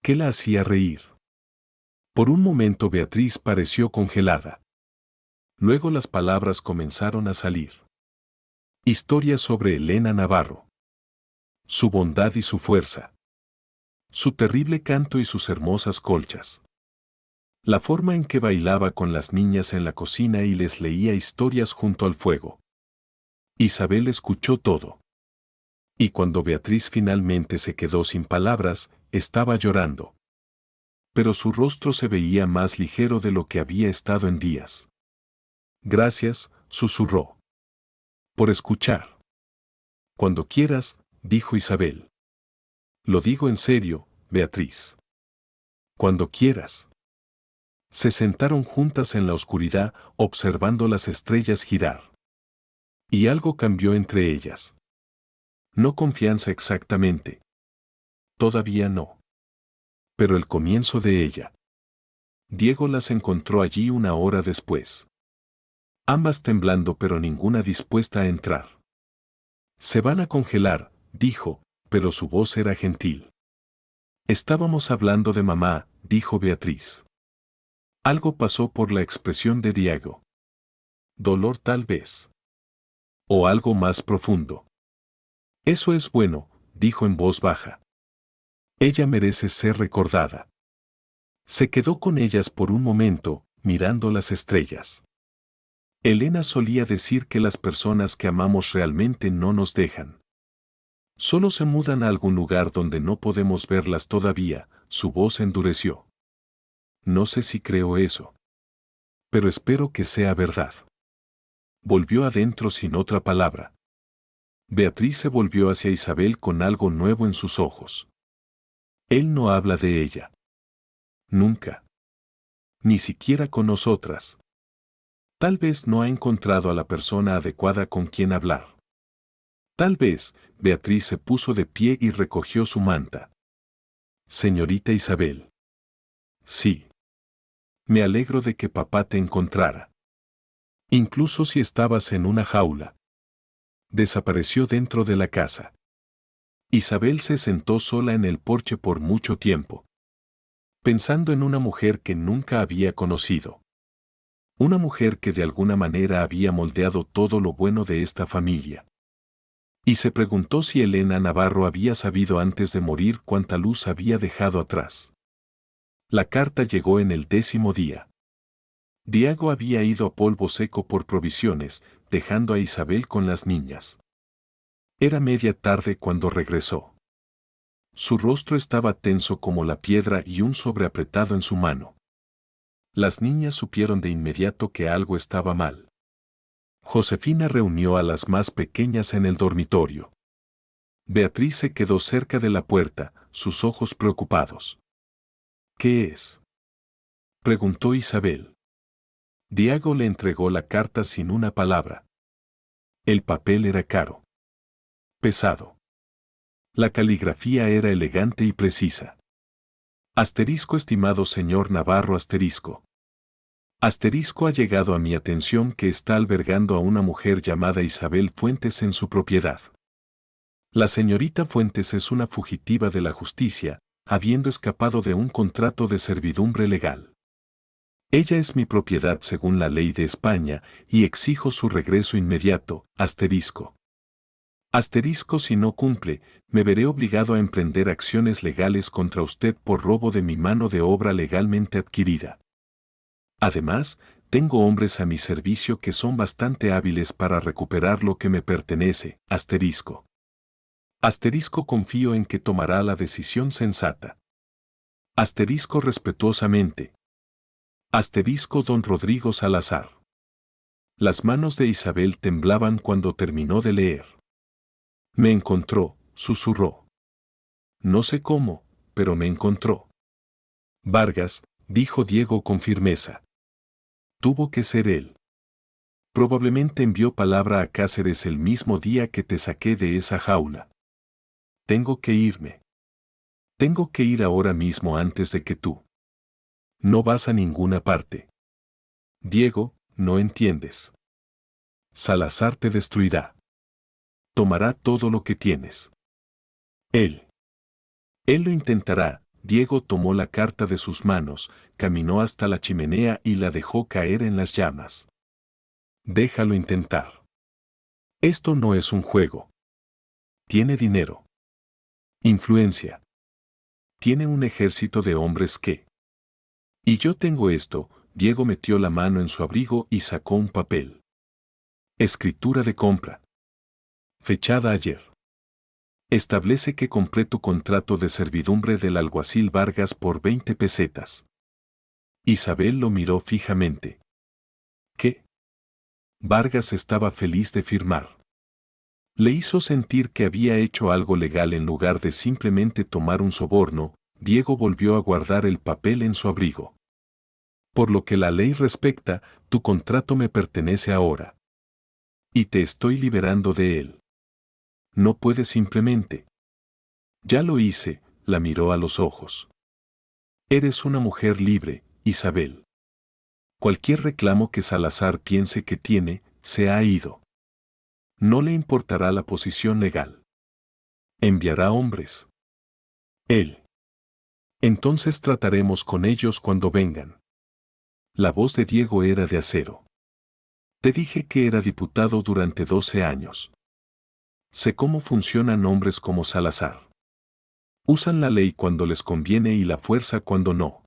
¿Qué la hacía reír? Por un momento Beatriz pareció congelada. Luego las palabras comenzaron a salir. Historia sobre Elena Navarro. Su bondad y su fuerza. Su terrible canto y sus hermosas colchas. La forma en que bailaba con las niñas en la cocina y les leía historias junto al fuego. Isabel escuchó todo. Y cuando Beatriz finalmente se quedó sin palabras, estaba llorando. Pero su rostro se veía más ligero de lo que había estado en días. Gracias, susurró. Por escuchar. Cuando quieras, dijo Isabel. Lo digo en serio, Beatriz. Cuando quieras. Se sentaron juntas en la oscuridad, observando las estrellas girar. Y algo cambió entre ellas. No confianza exactamente. Todavía no. Pero el comienzo de ella. Diego las encontró allí una hora después. Ambas temblando pero ninguna dispuesta a entrar. Se van a congelar, dijo, pero su voz era gentil. Estábamos hablando de mamá, dijo Beatriz. Algo pasó por la expresión de Diego. Dolor tal vez. O algo más profundo. Eso es bueno, dijo en voz baja. Ella merece ser recordada. Se quedó con ellas por un momento, mirando las estrellas. Elena solía decir que las personas que amamos realmente no nos dejan. Solo se mudan a algún lugar donde no podemos verlas todavía, su voz endureció. No sé si creo eso. Pero espero que sea verdad. Volvió adentro sin otra palabra. Beatriz se volvió hacia Isabel con algo nuevo en sus ojos. Él no habla de ella. Nunca. Ni siquiera con nosotras. Tal vez no ha encontrado a la persona adecuada con quien hablar. Tal vez, Beatriz se puso de pie y recogió su manta. Señorita Isabel. Sí. Me alegro de que papá te encontrara. Incluso si estabas en una jaula. Desapareció dentro de la casa. Isabel se sentó sola en el porche por mucho tiempo. Pensando en una mujer que nunca había conocido. Una mujer que de alguna manera había moldeado todo lo bueno de esta familia. Y se preguntó si Elena Navarro había sabido antes de morir cuánta luz había dejado atrás. La carta llegó en el 10º día. Diego había ido a Polvo Seco por provisiones, dejando a Isabel con las niñas. Era media tarde cuando regresó. Su rostro estaba tenso como la piedra y un sobre apretado en su mano. Las niñas supieron de inmediato que algo estaba mal. Josefina reunió a las más pequeñas en el dormitorio. Beatriz se quedó cerca de la puerta, sus ojos preocupados. ¿Qué es?, preguntó Isabel. Diego le entregó la carta sin una palabra. El papel era caro. Pesado. La caligrafía era elegante y precisa. Asterisco estimado señor Navarro asterisco. Asterisco ha llegado a mi atención que está albergando a una mujer llamada Isabel Fuentes en su propiedad. La señorita Fuentes es una fugitiva de la justicia, habiendo escapado de un contrato de servidumbre legal. Ella es mi propiedad según la ley de España y exijo su regreso inmediato, asterisco. Asterisco si no cumple, me veré obligado a emprender acciones legales contra usted por robo de mi mano de obra legalmente adquirida. Además, tengo hombres a mi servicio que son bastante hábiles para recuperar lo que me pertenece, asterisco. Asterisco confío en que tomará la decisión sensata. Asterisco respetuosamente. Asterisco don Rodrigo Salazar. Las manos de Isabel temblaban cuando terminó de leer. Me encontró, susurró. No sé cómo, pero me encontró. Vargas, dijo Diego con firmeza. Tuvo que ser él. Probablemente envió palabra a Cáceres el mismo día que te saqué de esa jaula. Tengo que irme. Tengo que ir ahora mismo antes de que tú. No vas a ninguna parte. Diego, no entiendes. Salazar te destruirá. Tomará todo lo que tienes. Él. Él lo intentará. Diego tomó la carta de sus manos, caminó hasta la chimenea y la dejó caer en las llamas. Déjalo intentar. Esto no es un juego. Tiene dinero. Influencia. Tiene un ejército de hombres que Y yo tengo esto. Diego metió la mano en su abrigo y sacó un papel. Escritura de compra. Fechada ayer. Establece que compré tu contrato de servidumbre del alguacil Vargas por 20 pesetas. Isabel lo miró fijamente. ¿Qué? Vargas estaba feliz de firmar. Le hizo sentir que había hecho algo legal en lugar de simplemente tomar un soborno. Diego volvió a guardar el papel en su abrigo. Por lo que la ley respecta, tu contrato me pertenece ahora. Y te estoy liberando de él. No puedes simplemente. Ya lo hice, la miró a los ojos. Eres una mujer libre, Isabel. Cualquier reclamo que Salazar piense que tiene, se ha ido. No le importará la posición legal. Enviará hombres. Él. Entonces trataremos con ellos cuando vengan. La voz de Diego era de acero. Te dije que era diputado durante 12 años. Sé cómo funcionan hombres como Salazar. Usan la ley cuando les conviene y la fuerza cuando no.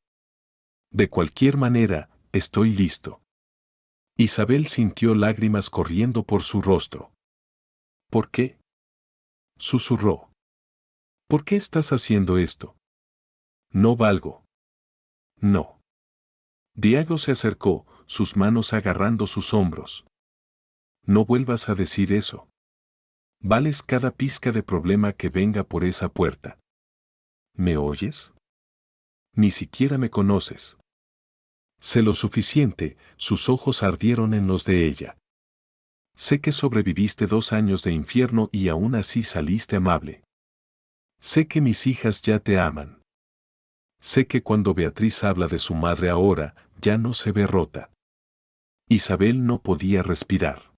De cualquier manera, estoy listo. Isabel sintió lágrimas corriendo por su rostro. ¿Por qué? Susurró. ¿Por qué estás haciendo esto? No valgo. No. Diego se acercó, sus manos agarrando sus hombros. No vuelvas a decir eso. Vales cada pizca de problema que venga por esa puerta. ¿Me oyes? Ni siquiera me conoces. Sé lo suficiente, sus ojos ardieron en los de ella. Sé que sobreviviste 2 años de infierno y aún así saliste amable. Sé que mis hijas ya te aman. Sé que cuando Beatriz habla de su madre ahora, ya no se ve rota. Isabel no podía respirar.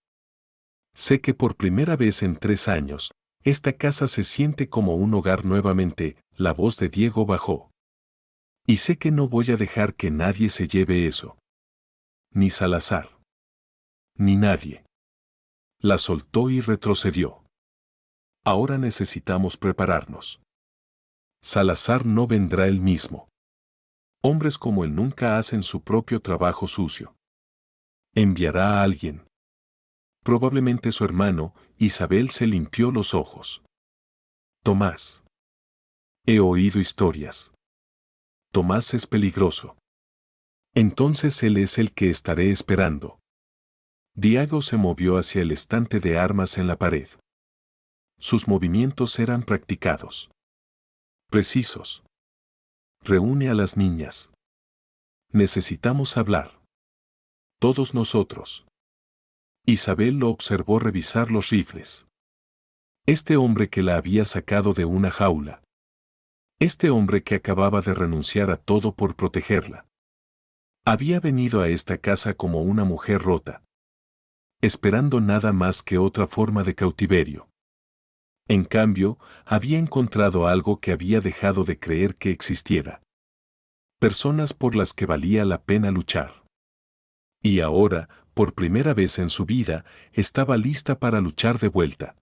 Sé que por primera vez en 3 años, esta casa se siente como un hogar nuevamente. La voz de Diego bajó. Y sé que no voy a dejar que nadie se lleve eso. Ni Salazar. Ni nadie. La soltó y retrocedió. Ahora necesitamos prepararnos. Salazar no vendrá él mismo. Hombres como él nunca hacen su propio trabajo sucio. Enviará a alguien. Probablemente su hermano. Isabel se limpió los ojos. Tomás. He oído historias. Tomás es peligroso. Entonces él es el que estaré esperando. Diego se movió hacia el estante de armas en la pared. Sus movimientos eran practicados. Precisos. Reúne a las niñas. Necesitamos hablar. Todos nosotros. Isabel lo observó revisar los rifles. Este hombre que la había sacado de una jaula. Este hombre que acababa de renunciar a todo por protegerla. Había venido a esta casa como una mujer rota. Esperando nada más que otra forma de cautiverio. En cambio, había encontrado algo que había dejado de creer que existiera. Personas por las que valía la pena luchar. Y ahora, por primera vez en su vida, estaba lista para luchar de vuelta.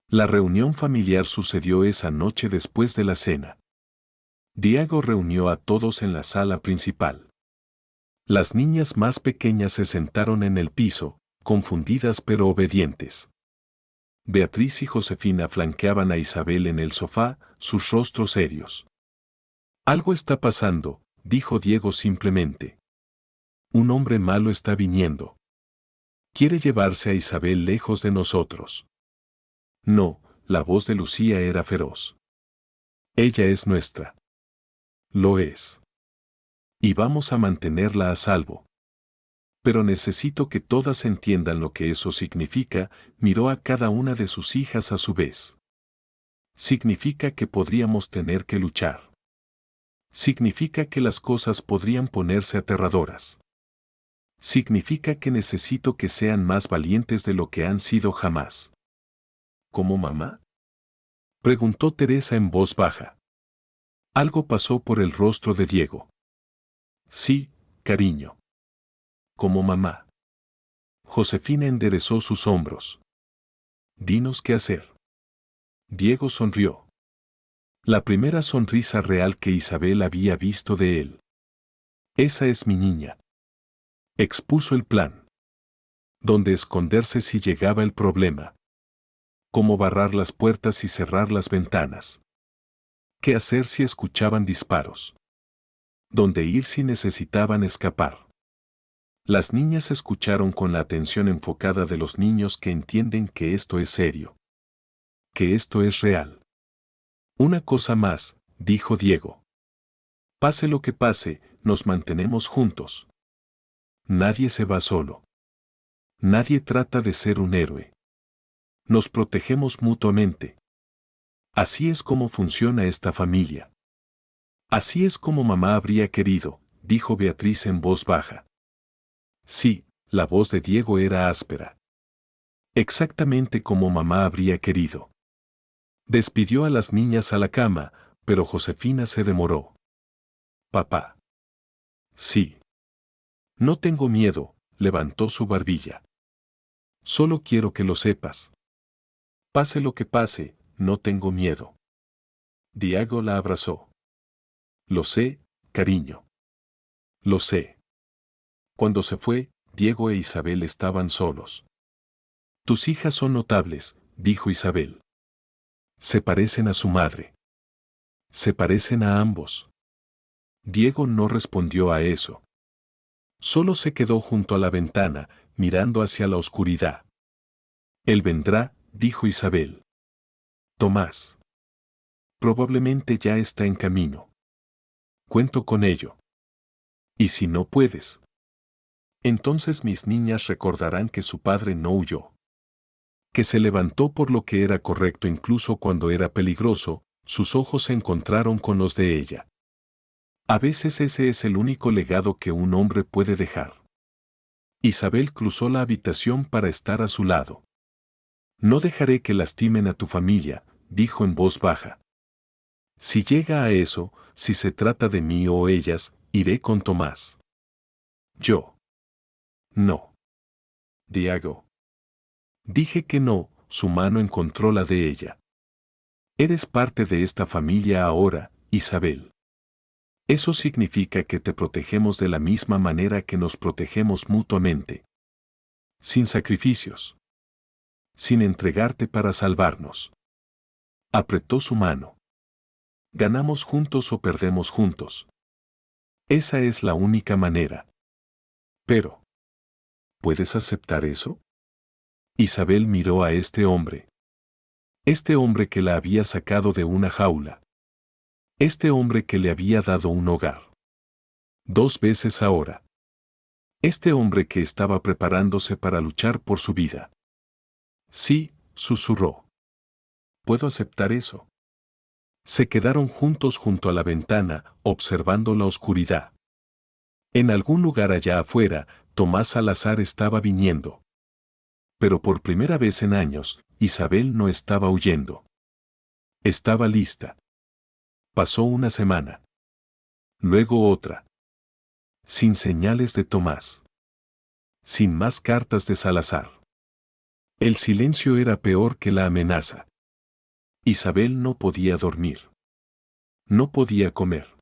La reunión familiar sucedió esa noche después de la cena. Diego reunió a todos en la sala principal. Las niñas más pequeñas se sentaron en el piso, confundidas pero obedientes. Beatriz y Josefina flanqueaban a Isabel en el sofá, sus rostros serios. Algo está pasando, dijo Diego simplemente. Un hombre malo está viniendo. Quiere llevarse a Isabel lejos de nosotros. No, la voz de Lucía era feroz. Ella es nuestra. Lo es. Y vamos a mantenerla a salvo. Pero necesito que todas entiendan lo que eso significa. Miró a cada una de sus hijas a su vez. Significa que podríamos tener que luchar. Significa que las cosas podrían ponerse aterradoras. Significa que necesito que sean más valientes de lo que han sido jamás. ¿Cómo mamá? Preguntó Teresa en voz baja. Algo pasó por el rostro de Diego. Sí, cariño. Como mamá. Josefina enderezó sus hombros. Dinos qué hacer. Diego sonrió. La primera sonrisa real que Isabel había visto de él. Esa es mi niña. Expuso el plan. Dónde esconderse si llegaba el problema. Cómo barrar las puertas y cerrar las ventanas. ¿Qué hacer si escuchaban disparos? Dónde ir si necesitaban escapar. Las niñas escucharon con la atención enfocada de los niños que entienden que esto es serio. Que esto es real. Una cosa más, dijo Diego. Pase lo que pase, nos mantenemos juntos. Nadie se va solo. Nadie trata de ser un héroe. Nos protegemos mutuamente. Así es como funciona esta familia. Así es como mamá habría querido, dijo Beatriz en voz baja. Sí, la voz de Diego era áspera. Exactamente como mamá habría querido. Despidió a las niñas a la cama, pero Josefina se demoró. Papá. Sí. No tengo miedo, levantó su barbilla. Solo quiero que lo sepas. Pase lo que pase, no tengo miedo. Diego la abrazó. Lo sé, cariño. Lo sé. Cuando se fue, Diego e Isabel estaban solos. Tus hijas son notables, dijo Isabel. Se parecen a su madre. Se parecen a ambos. Diego no respondió a eso. Solo se quedó junto a la ventana, mirando hacia la oscuridad. Él vendrá, dijo Isabel. Tomás. Probablemente ya está en camino. Cuento con ello. ¿Y si no puedes? Entonces mis niñas recordarán que su padre no huyó. Que se levantó por lo que era correcto incluso cuando era peligroso, sus ojos se encontraron con los de ella. A veces ese es el único legado que un hombre puede dejar. Isabel cruzó la habitación para estar a su lado. No dejaré que lastimen a tu familia, dijo en voz baja. Si llega a eso, si se trata de mí o ellas, iré con Tomás. Yo. No. Diego. Dije que no, su mano encontró la de ella. Eres parte de esta familia ahora, Isabel. Eso significa que te protegemos de la misma manera que nos protegemos mutuamente. Sin sacrificios. Sin entregarte para salvarnos. Apretó su mano. Ganamos juntos o perdemos juntos. Esa es la única manera. Pero, ¿puedes aceptar eso? Isabel miró a este hombre. Este hombre que la había sacado de una jaula. Este hombre que le había dado un hogar. 2 veces ahora. Este hombre que estaba preparándose para luchar por su vida. Sí, susurró. ¿Puedo aceptar eso? Se quedaron juntos junto a la ventana, observando la oscuridad. En algún lugar allá afuera, Tomás Salazar estaba viniendo. Pero por primera vez en años, Isabel no estaba huyendo. Estaba lista. Pasó una semana. Luego otra. Sin señales de Tomás. Sin más cartas de Salazar. El silencio era peor que la amenaza. Isabel no podía dormir. No podía comer.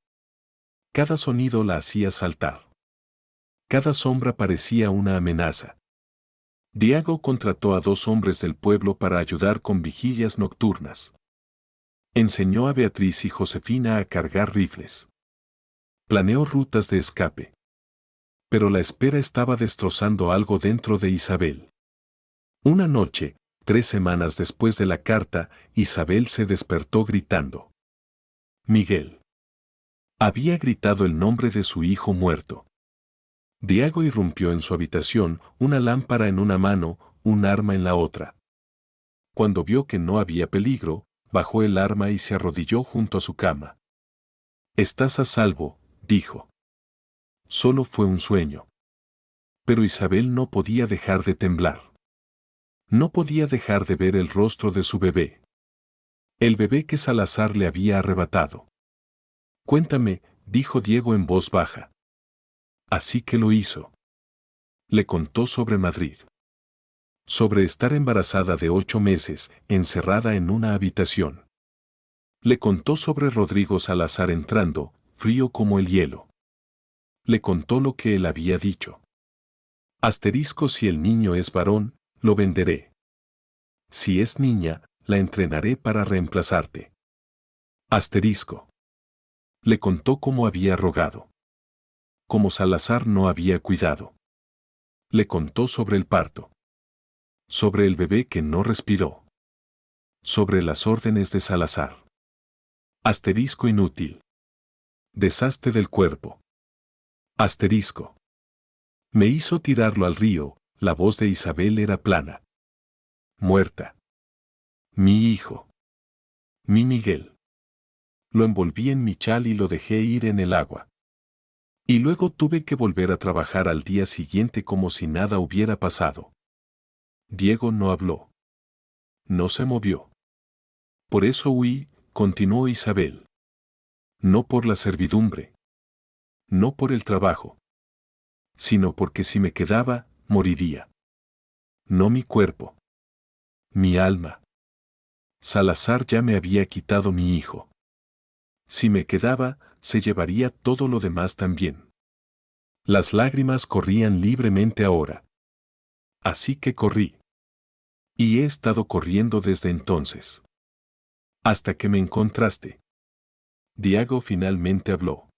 Cada sonido la hacía saltar. Cada sombra parecía una amenaza. Diego contrató a 2 hombres del pueblo para ayudar con vigilias nocturnas. Enseñó a Beatriz y Josefina a cargar rifles. Planeó rutas de escape. Pero la espera estaba destrozando algo dentro de Isabel. Una noche, 3 semanas después de la carta, Isabel se despertó gritando. Miguel. Había gritado el nombre de su hijo muerto. Diego irrumpió en su habitación, una lámpara en una mano, un arma en la otra. Cuando vio que no había peligro, bajó el arma y se arrodilló junto a su cama. Estás a salvo, dijo. Solo fue un sueño. Pero Isabel no podía dejar de temblar. No podía dejar de ver el rostro de su bebé. El bebé que Salazar le había arrebatado. Cuéntame, dijo Diego en voz baja. Así que lo hizo. Le contó sobre Madrid. Sobre estar embarazada de 8 meses, encerrada en una habitación. Le contó sobre Rodrigo Salazar entrando, frío como el hielo. Le contó lo que él había dicho. Asterisco: si el niño es varón, lo venderé. Si es niña, la entrenaré para reemplazarte. Asterisco. Le contó cómo había rogado. Cómo Salazar no había cuidado. Le contó sobre el parto. Sobre el bebé que no respiró. Sobre las órdenes de Salazar. Asterisco inútil. Desastre del cuerpo. Asterisco. Me hizo tirarlo al río, la voz de Isabel era plana. Muerta. Mi hijo. Mi Miguel. Lo envolví en mi chal y lo dejé ir en el agua. Y luego tuve que volver a trabajar al día siguiente como si nada hubiera pasado. Diego no habló. No se movió. Por eso huí, continuó Isabel. No por la servidumbre. No por el trabajo. Sino porque si me quedaba, moriría. No mi cuerpo. Mi alma. Salazar ya me había quitado mi hijo. Si me quedaba, se llevaría todo lo demás también. Las lágrimas corrían libremente ahora. Así que corrí. Y he estado corriendo desde entonces. Hasta que me encontraste. Diego finalmente habló.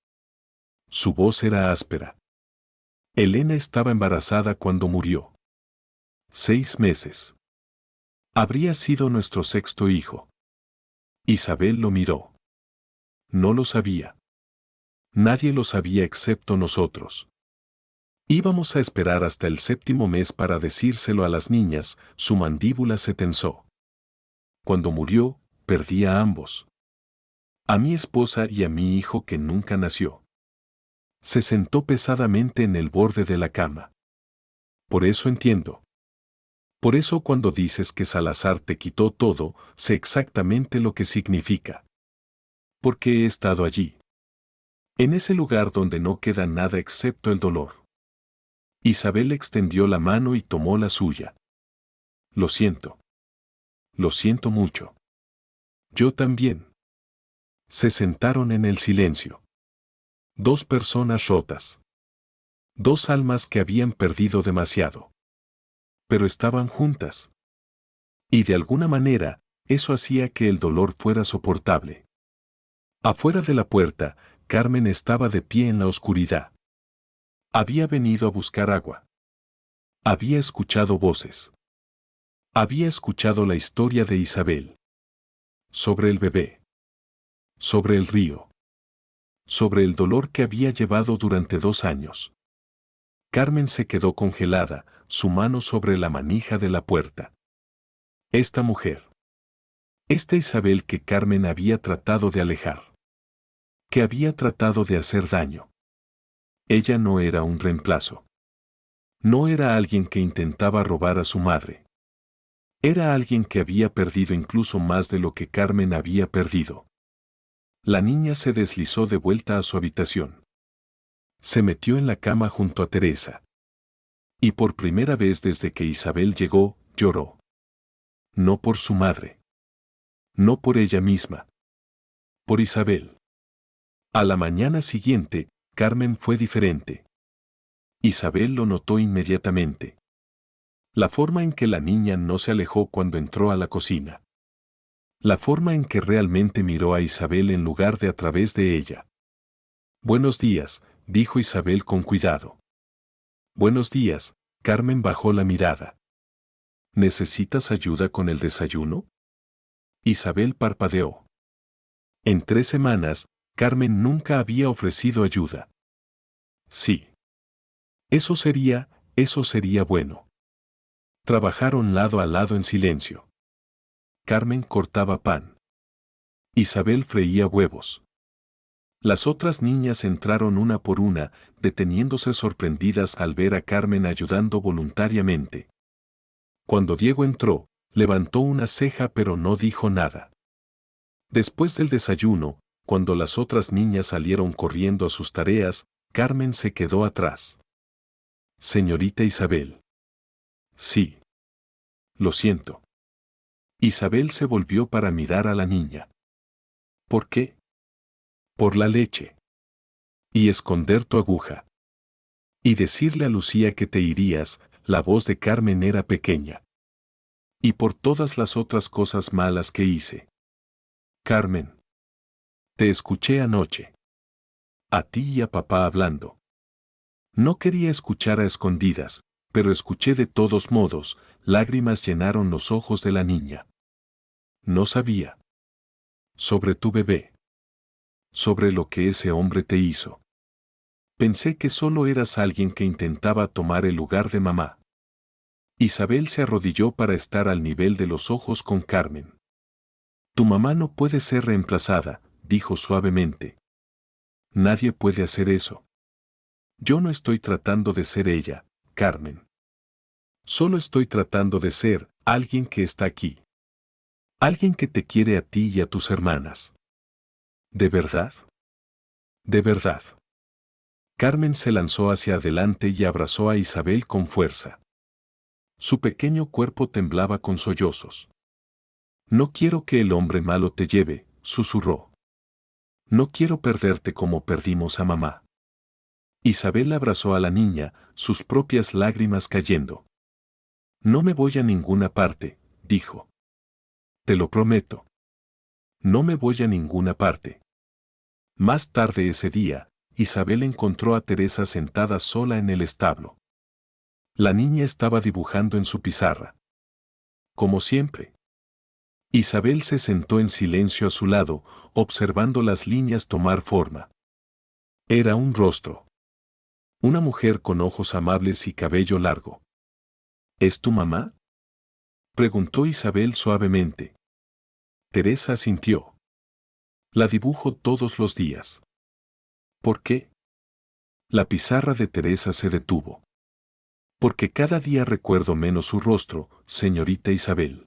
Su voz era áspera. Elena estaba embarazada cuando murió. 6 meses. Habría sido nuestro 6.º hijo. Isabel lo miró. No lo sabía. Nadie lo sabía excepto nosotros. Íbamos a esperar hasta el 7.º mes para decírselo a las niñas. Su mandíbula se tensó. Cuando murió, perdí a ambos. A mi esposa y a mi hijo que nunca nació. Se sentó pesadamente en el borde de la cama. Por eso entiendo. Por eso cuando dices que Salazar te quitó todo, sé exactamente lo que significa. Porque he estado allí. En ese lugar donde no queda nada excepto el dolor. Isabel extendió la mano y tomó la suya. Lo siento. Lo siento mucho. Yo también. Se sentaron en el silencio. 2 personas rotas. 2 almas que habían perdido demasiado. Pero estaban juntas. Y de alguna manera, eso hacía que el dolor fuera soportable. Afuera de la puerta, Carmen estaba de pie en la oscuridad. Había venido a buscar agua. Había escuchado voces. Había escuchado la historia de Isabel. Sobre el bebé. Sobre el río. Sobre el dolor que había llevado durante 2 años. Carmen se quedó congelada, su mano sobre la manija de la puerta. Esta mujer. Esta Isabel que Carmen había tratado de alejar. Que había tratado de hacer daño. Ella no era un reemplazo. No era alguien que intentaba robar a su madre. Era alguien que había perdido incluso más de lo que Carmen había perdido. La niña se deslizó de vuelta a su habitación. Se metió en la cama junto a Teresa. Y por primera vez desde que Isabel llegó, lloró. No por su madre. No por ella misma. Por Isabel. A la mañana siguiente, Carmen fue diferente. Isabel lo notó inmediatamente. La forma en que la niña no se alejó cuando entró a la cocina. La forma en que realmente miró a Isabel en lugar de a través de ella. Buenos días, dijo Isabel con cuidado. Buenos días, Carmen bajó la mirada. ¿Necesitas ayuda con el desayuno? Isabel parpadeó. En 3 semanas, Carmen nunca había ofrecido ayuda. Sí. Eso sería bueno. Trabajaron lado a lado en silencio. Carmen cortaba pan. Isabel freía huevos. Las otras niñas entraron una por una, deteniéndose sorprendidas al ver a Carmen ayudando voluntariamente. Cuando Diego entró, levantó una ceja pero no dijo nada. Después del desayuno, cuando las otras niñas salieron corriendo a sus tareas, Carmen se quedó atrás. Señorita Isabel. Sí. Lo siento. Isabel se volvió para mirar a la niña. ¿Por qué? Por la leche. Y esconder tu aguja. Y decirle a Lucía que te irías, la voz de Carmen era pequeña. Y por todas las otras cosas malas que hice. Carmen. Te escuché anoche. A ti y a papá hablando. No quería escuchar a escondidas, pero escuché de todos modos, lágrimas llenaron los ojos de la niña. No sabía. Sobre tu bebé. Sobre lo que ese hombre te hizo. Pensé que solo eras alguien que intentaba tomar el lugar de mamá. Isabel se arrodilló para estar al nivel de los ojos con Carmen. Tu mamá no puede ser reemplazada, dijo suavemente. Nadie puede hacer eso. Yo no estoy tratando de ser ella, Carmen. Solo estoy tratando de ser alguien que está aquí. Alguien que te quiere a ti y a tus hermanas. ¿De verdad? De verdad. Carmen se lanzó hacia adelante y abrazó a Isabel con fuerza. Su pequeño cuerpo temblaba con sollozos. No quiero que el hombre malo te lleve, susurró. No quiero perderte como perdimos a mamá. Isabel abrazó a la niña, sus propias lágrimas cayendo. No me voy a ninguna parte, dijo. Te lo prometo. No me voy a ninguna parte. Más tarde ese día, Isabel encontró a Teresa sentada sola en el establo. La niña estaba dibujando en su pizarra. Como siempre. Isabel se sentó en silencio a su lado, observando las líneas tomar forma. Era un rostro. Una mujer con ojos amables y cabello largo. ¿Es tu mamá? Preguntó Isabel suavemente. Teresa asintió. La dibujo todos los días. ¿Por qué? La pizarra de Teresa se detuvo. Porque cada día recuerdo menos su rostro, señorita Isabel.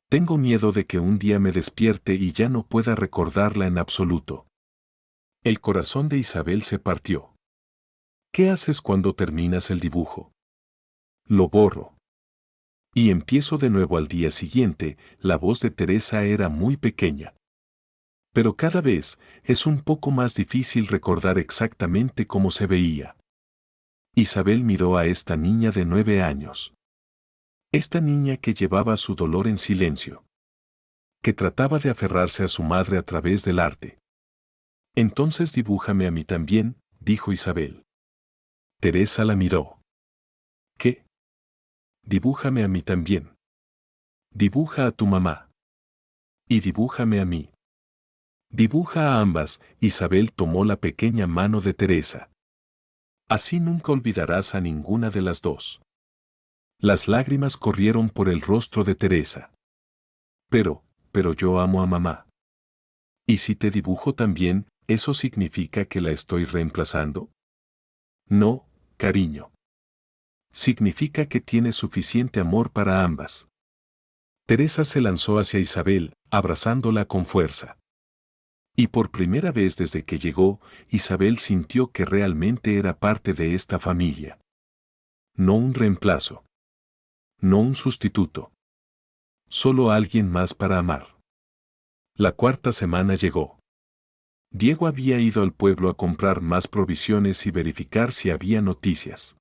Tengo miedo de que un día me despierte y ya no pueda recordarla en absoluto. El corazón de Isabel se partió. ¿Qué haces cuando terminas el dibujo? Lo borro. Y empiezo de nuevo al día siguiente. La voz de Teresa era muy pequeña. Pero cada vez es un poco más difícil recordar exactamente cómo se veía. Isabel miró a esta niña de 9 años. Esta niña que llevaba su dolor en silencio. Que trataba de aferrarse a su madre a través del arte. Entonces dibújame a mí también, dijo Isabel. Teresa la miró. ¿Qué? Dibújame a mí también. Dibuja a tu mamá. Y dibújame a mí. Dibuja a ambas. Isabel tomó la pequeña mano de Teresa. Así nunca olvidarás a ninguna de las dos. Las lágrimas corrieron por el rostro de Teresa. Pero yo amo a mamá. ¿Y si te dibujo también, eso significa que la estoy reemplazando? No, cariño. Significa que tienes suficiente amor para ambas. Teresa se lanzó hacia Isabel, abrazándola con fuerza. Y por primera vez desde que llegó, Isabel sintió que realmente era parte de esta familia. No un reemplazo. No un sustituto. Solo alguien más para amar. La cuarta semana llegó. Diego había ido al pueblo a comprar más provisiones y verificar si había noticias.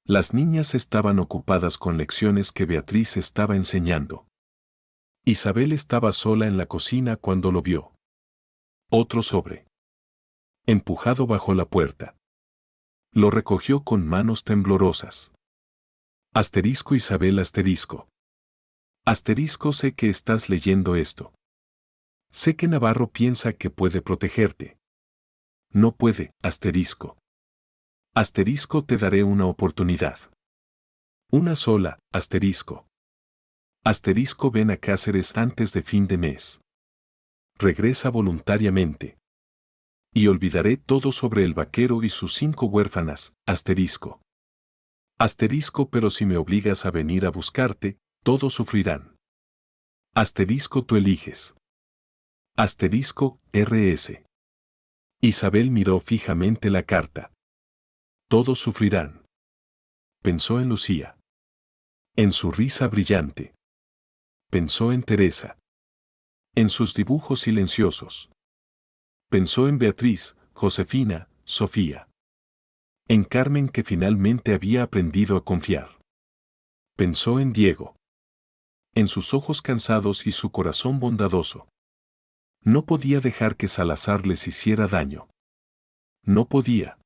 Las niñas estaban ocupadas con lecciones que Beatriz estaba enseñando. Isabel estaba sola en la cocina cuando lo vio. Otro sobre. Empujado bajo la puerta. Lo recogió con manos temblorosas. Asterisco Isabel asterisco. Asterisco sé que estás leyendo esto. Sé que Navarro piensa que puede protegerte. No puede, asterisco. Asterisco te daré una oportunidad. Una sola, asterisco. Asterisco ven a Cáceres antes de fin de mes. Regresa voluntariamente. Y olvidaré todo sobre el vaquero y sus 5 huérfanas, asterisco. Asterisco pero si me obligas a venir a buscarte, todos sufrirán. Asterisco tú eliges. Asterisco, RS. Isabel miró fijamente la carta. Todos sufrirán. Pensó en Lucía. En su risa brillante. Pensó en Teresa. En sus dibujos silenciosos. Pensó en Beatriz, Josefina, Sofía. En Carmen, que finalmente había aprendido a confiar. Pensó en Diego. En sus ojos cansados y su corazón bondadoso. No podía dejar que Salazar les hiciera daño. No podía.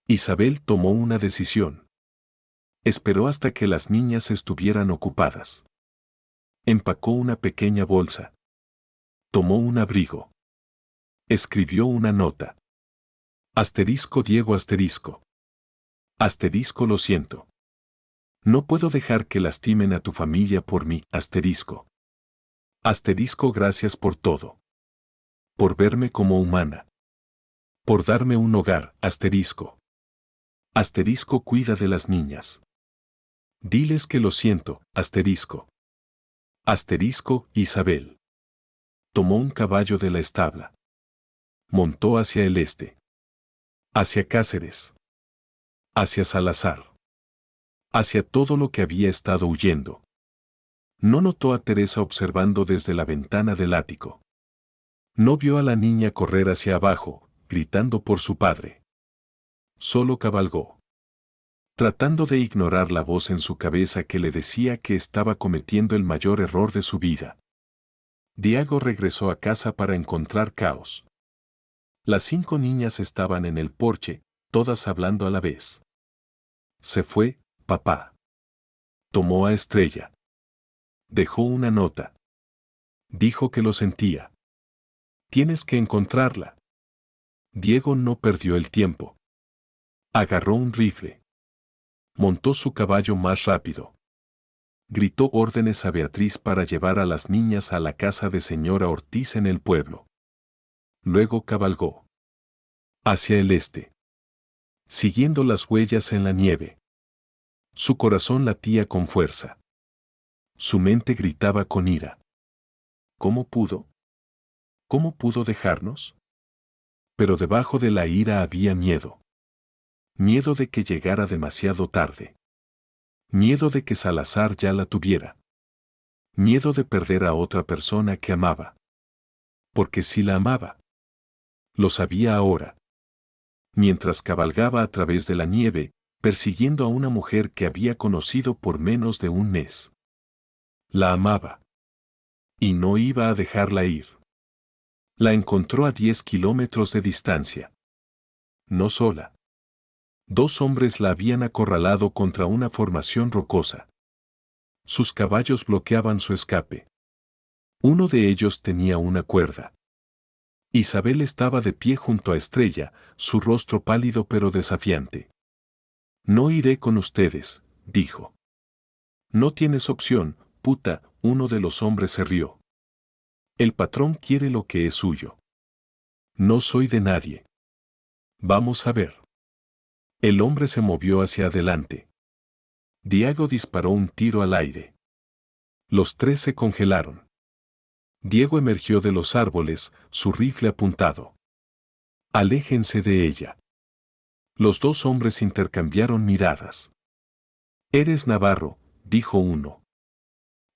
Isabel tomó una decisión. Esperó hasta que las niñas estuvieran ocupadas. Empacó una pequeña bolsa. Tomó un abrigo. Escribió una nota. Asterisco Diego asterisco. Asterisco lo siento. No puedo dejar que lastimen a tu familia por mí, asterisco. Asterisco gracias por todo. Por verme como humana. Por darme un hogar, asterisco. Asterisco cuida de las niñas. Diles que lo siento, asterisco. Asterisco Isabel. Tomó un caballo de la establa. Montó hacia el este. Hacia Cáceres. Hacia Salazar. Hacia todo lo que había estado huyendo. No notó a Teresa observando desde la ventana del ático. No vio a la niña correr hacia abajo, gritando por su padre. Solo cabalgó. Tratando de ignorar la voz en su cabeza que le decía que estaba cometiendo el mayor error de su vida. Diego regresó a casa para encontrar caos. Las 5 niñas estaban en el porche, todas hablando a la vez. Se fue, papá. Tomó a Estrella. Dejó una nota. Dijo que lo sentía. Tienes que encontrarla. Diego no perdió el tiempo. Agarró un rifle. Montó su caballo más rápido. Gritó órdenes a Beatriz para llevar a las niñas a la casa de señora Ortiz en el pueblo. Luego cabalgó. Hacia el este. Siguiendo las huellas en la nieve. Su corazón latía con fuerza. Su mente gritaba con ira. ¿Cómo pudo? ¿Cómo pudo dejarnos? Pero debajo de la ira había miedo. Miedo de que llegara demasiado tarde. Miedo de que Salazar ya la tuviera. Miedo de perder a otra persona que amaba. Porque sí la amaba. Lo sabía ahora. Mientras cabalgaba a través de la nieve, persiguiendo a una mujer que había conocido por menos de un mes. La amaba. Y no iba a dejarla ir. La encontró a 10 kilómetros de distancia. No sola. 2 hombres la habían acorralado contra una formación rocosa. Sus caballos bloqueaban su escape. Uno de ellos tenía una cuerda. Isabel estaba de pie junto a Estrella, su rostro pálido pero desafiante. No iré con ustedes, dijo. No tienes opción, puta, uno de los hombres se rió. El patrón quiere lo que es suyo. No soy de nadie. Vamos a ver. El hombre se movió hacia adelante. Diego disparó un tiro al aire. Los 3 se congelaron. Diego emergió de los árboles, su rifle apuntado. Aléjense de ella. Los 2 hombres intercambiaron miradas. Eres Navarro, dijo uno.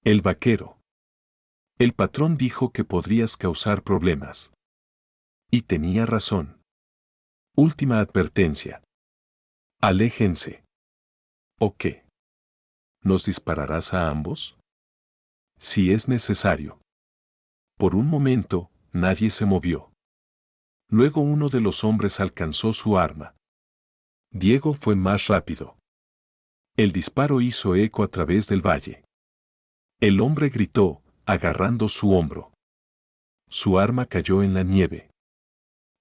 El vaquero. El patrón dijo que podrías causar problemas. Y tenía razón. Última advertencia. Aléjense. ¿O qué? ¿Nos dispararás a ambos? Si es necesario. Por un momento, nadie se movió. Luego uno de los hombres alcanzó su arma. Diego fue más rápido. El disparo hizo eco a través del valle. El hombre gritó, agarrando su hombro. Su arma cayó en la nieve.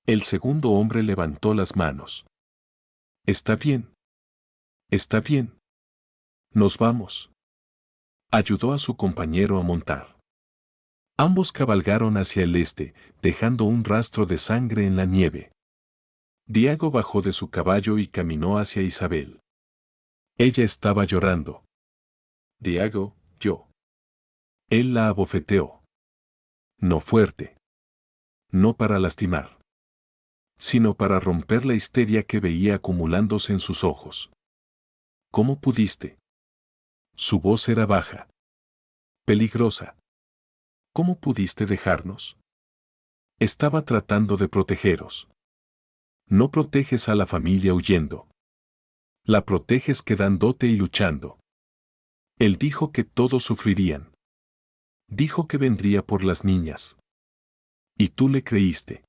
El segundo hombre levantó las manos. Está bien. Está bien. Nos vamos. Ayudó a su compañero a montar. Ambos cabalgaron hacia el este, dejando un rastro de sangre en la nieve. Diego bajó de su caballo y caminó hacia Isabel. Ella estaba llorando. Diego, yo. Él la abofeteó. No fuerte. No para lastimar. Sino para romper la histeria que veía acumulándose en sus ojos. ¿Cómo pudiste? Su voz era baja. Peligrosa. ¿Cómo pudiste dejarnos? Estaba tratando de protegeros. No proteges a la familia huyendo. La proteges quedándote y luchando. Él dijo que todos sufrirían. Dijo que vendría por las niñas. Y tú le creíste.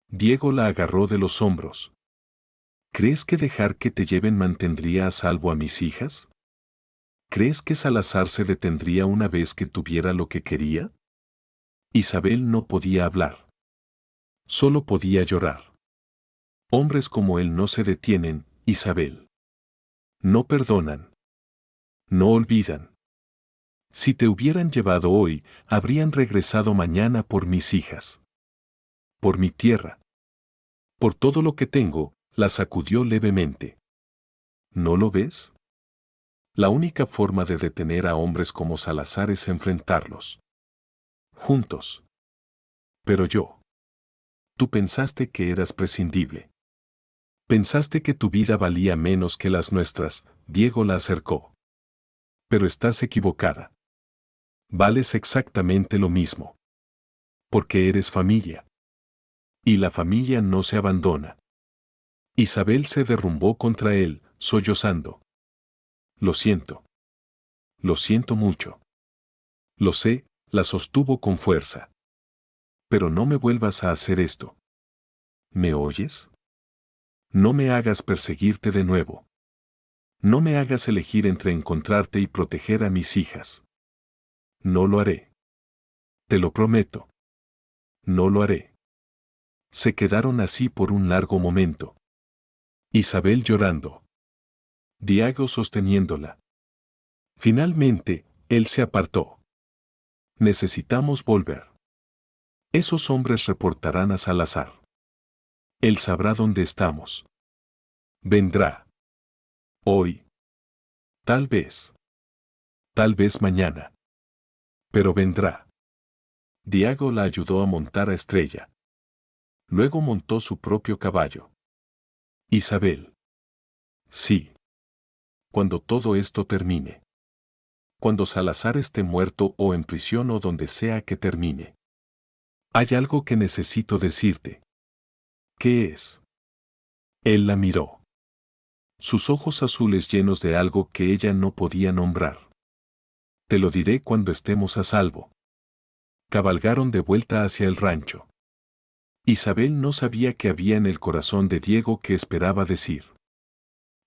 Diego la agarró de los hombros. ¿Crees que dejar que te lleven mantendría a salvo a mis hijas? ¿Crees que Salazar se detendría una vez que tuviera lo que quería? Isabel no podía hablar. Solo podía llorar. Hombres como él no se detienen, Isabel. No perdonan. No olvidan. Si te hubieran llevado hoy, habrían regresado mañana por mis hijas. Por mi tierra. Por todo lo que tengo, la sacudió levemente. ¿No lo ves? La única forma de detener a hombres como Salazar es enfrentarlos. Juntos. Pero yo. Tú pensaste que eras prescindible. Pensaste que tu vida valía menos que las nuestras, Diego la acercó. Pero estás equivocada. Vales exactamente lo mismo. Porque eres familia. Y la familia no se abandona. Isabel se derrumbó contra él, sollozando. Lo siento. Lo siento mucho. Lo sé, la sostuvo con fuerza. Pero no me vuelvas a hacer esto. ¿Me oyes? No me hagas perseguirte de nuevo. No me hagas elegir entre encontrarte y proteger a mis hijas. No lo haré. Te lo prometo. No lo haré. Se quedaron así por un largo momento. Isabel llorando. Diego sosteniéndola. Finalmente, él se apartó. Necesitamos volver. Esos hombres reportarán a Salazar. Él sabrá dónde estamos. Vendrá. Hoy. Tal vez. Tal vez mañana. Pero vendrá. Diego la ayudó a montar a Estrella. Luego montó su propio caballo. Isabel. Sí. Cuando todo esto termine. Cuando Salazar esté muerto o en prisión o donde sea que termine. Hay algo que necesito decirte. ¿Qué es? Él la miró. Sus ojos azules llenos de algo que ella no podía nombrar. Te lo diré cuando estemos a salvo. Cabalgaron de vuelta hacia el rancho. Isabel no sabía qué había en el corazón de Diego que esperaba decir.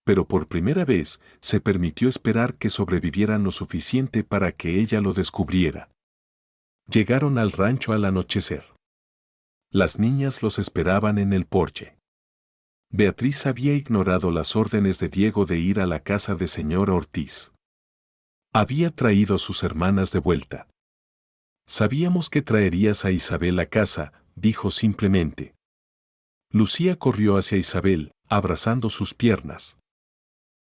Pero por primera vez se permitió esperar que sobrevivieran lo suficiente para que ella lo descubriera. Llegaron al rancho al anochecer. Las niñas los esperaban en el porche. Beatriz había ignorado las órdenes de Diego de ir a la casa de señora Ortiz. Había traído a sus hermanas de vuelta. Sabíamos que traerías a Isabel a casa, dijo simplemente. Lucía corrió hacia Isabel, abrazando sus piernas.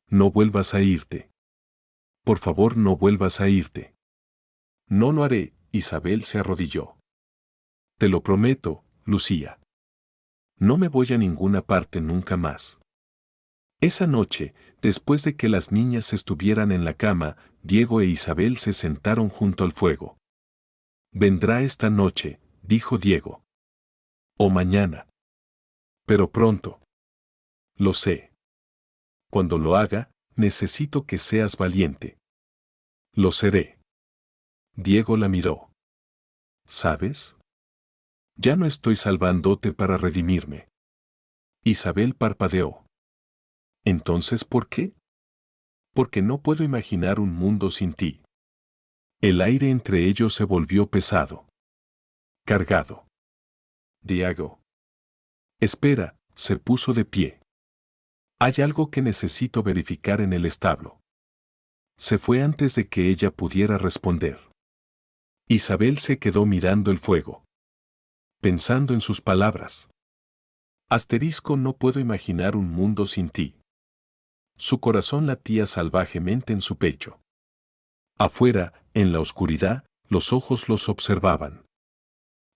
No vuelvas a irte. Por favor, no vuelvas a irte. No lo haré, Isabel se arrodilló. Te lo prometo, Lucía. No me voy a ninguna parte nunca más. Esa noche, después de que las niñas estuvieran en la cama, Diego e Isabel se sentaron junto al fuego. Vendrá esta noche, dijo Diego. O mañana. Pero pronto. Lo sé. Cuando lo haga, necesito que seas valiente. Lo seré. Diego la miró. ¿Sabes? Ya no estoy salvándote para redimirme. Isabel parpadeó. ¿Entonces por qué? Porque no puedo imaginar un mundo sin ti. El aire entre ellos se volvió pesado. Cargado. Diego. Espera, se puso de pie. Hay algo que necesito verificar en el establo. Se fue antes de que ella pudiera responder. Isabel se quedó mirando el fuego. Pensando en sus palabras. Asterisco, no puedo imaginar un mundo sin ti. Su corazón latía salvajemente en su pecho. Afuera, en la oscuridad, los ojos los observaban.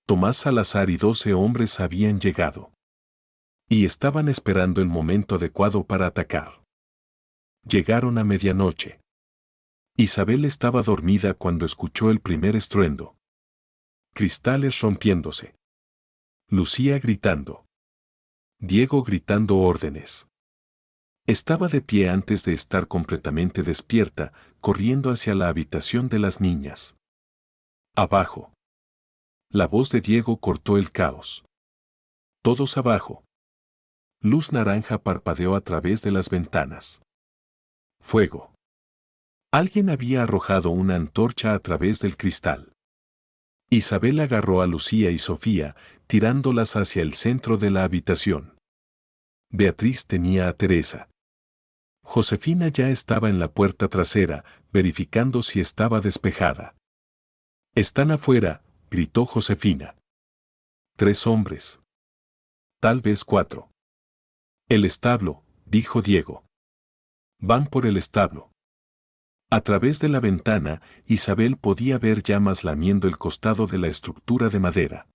Tomás Salazar y 12 hombres habían llegado. Y estaban esperando el momento adecuado para atacar. Llegaron a medianoche. Isabel estaba dormida cuando escuchó el primer estruendo. Cristales rompiéndose. Lucía gritando. Diego gritando órdenes. Estaba de pie antes de estar completamente despierta, corriendo hacia la habitación de las niñas. Abajo. La voz de Diego cortó el caos. Todos abajo. Luz naranja parpadeó a través de las ventanas. Fuego. Alguien había arrojado una antorcha a través del cristal. Isabel agarró a Lucía y Sofía, tirándolas hacia el centro de la habitación. Beatriz tenía a Teresa. Josefina ya estaba en la puerta trasera, verificando si estaba despejada. «Están afuera», gritó Josefina. 3 hombres. Tal vez 4. «El establo», dijo Diego. «Van por el establo». A través de la ventana, Isabel podía ver llamas lamiendo el costado de la estructura de madera.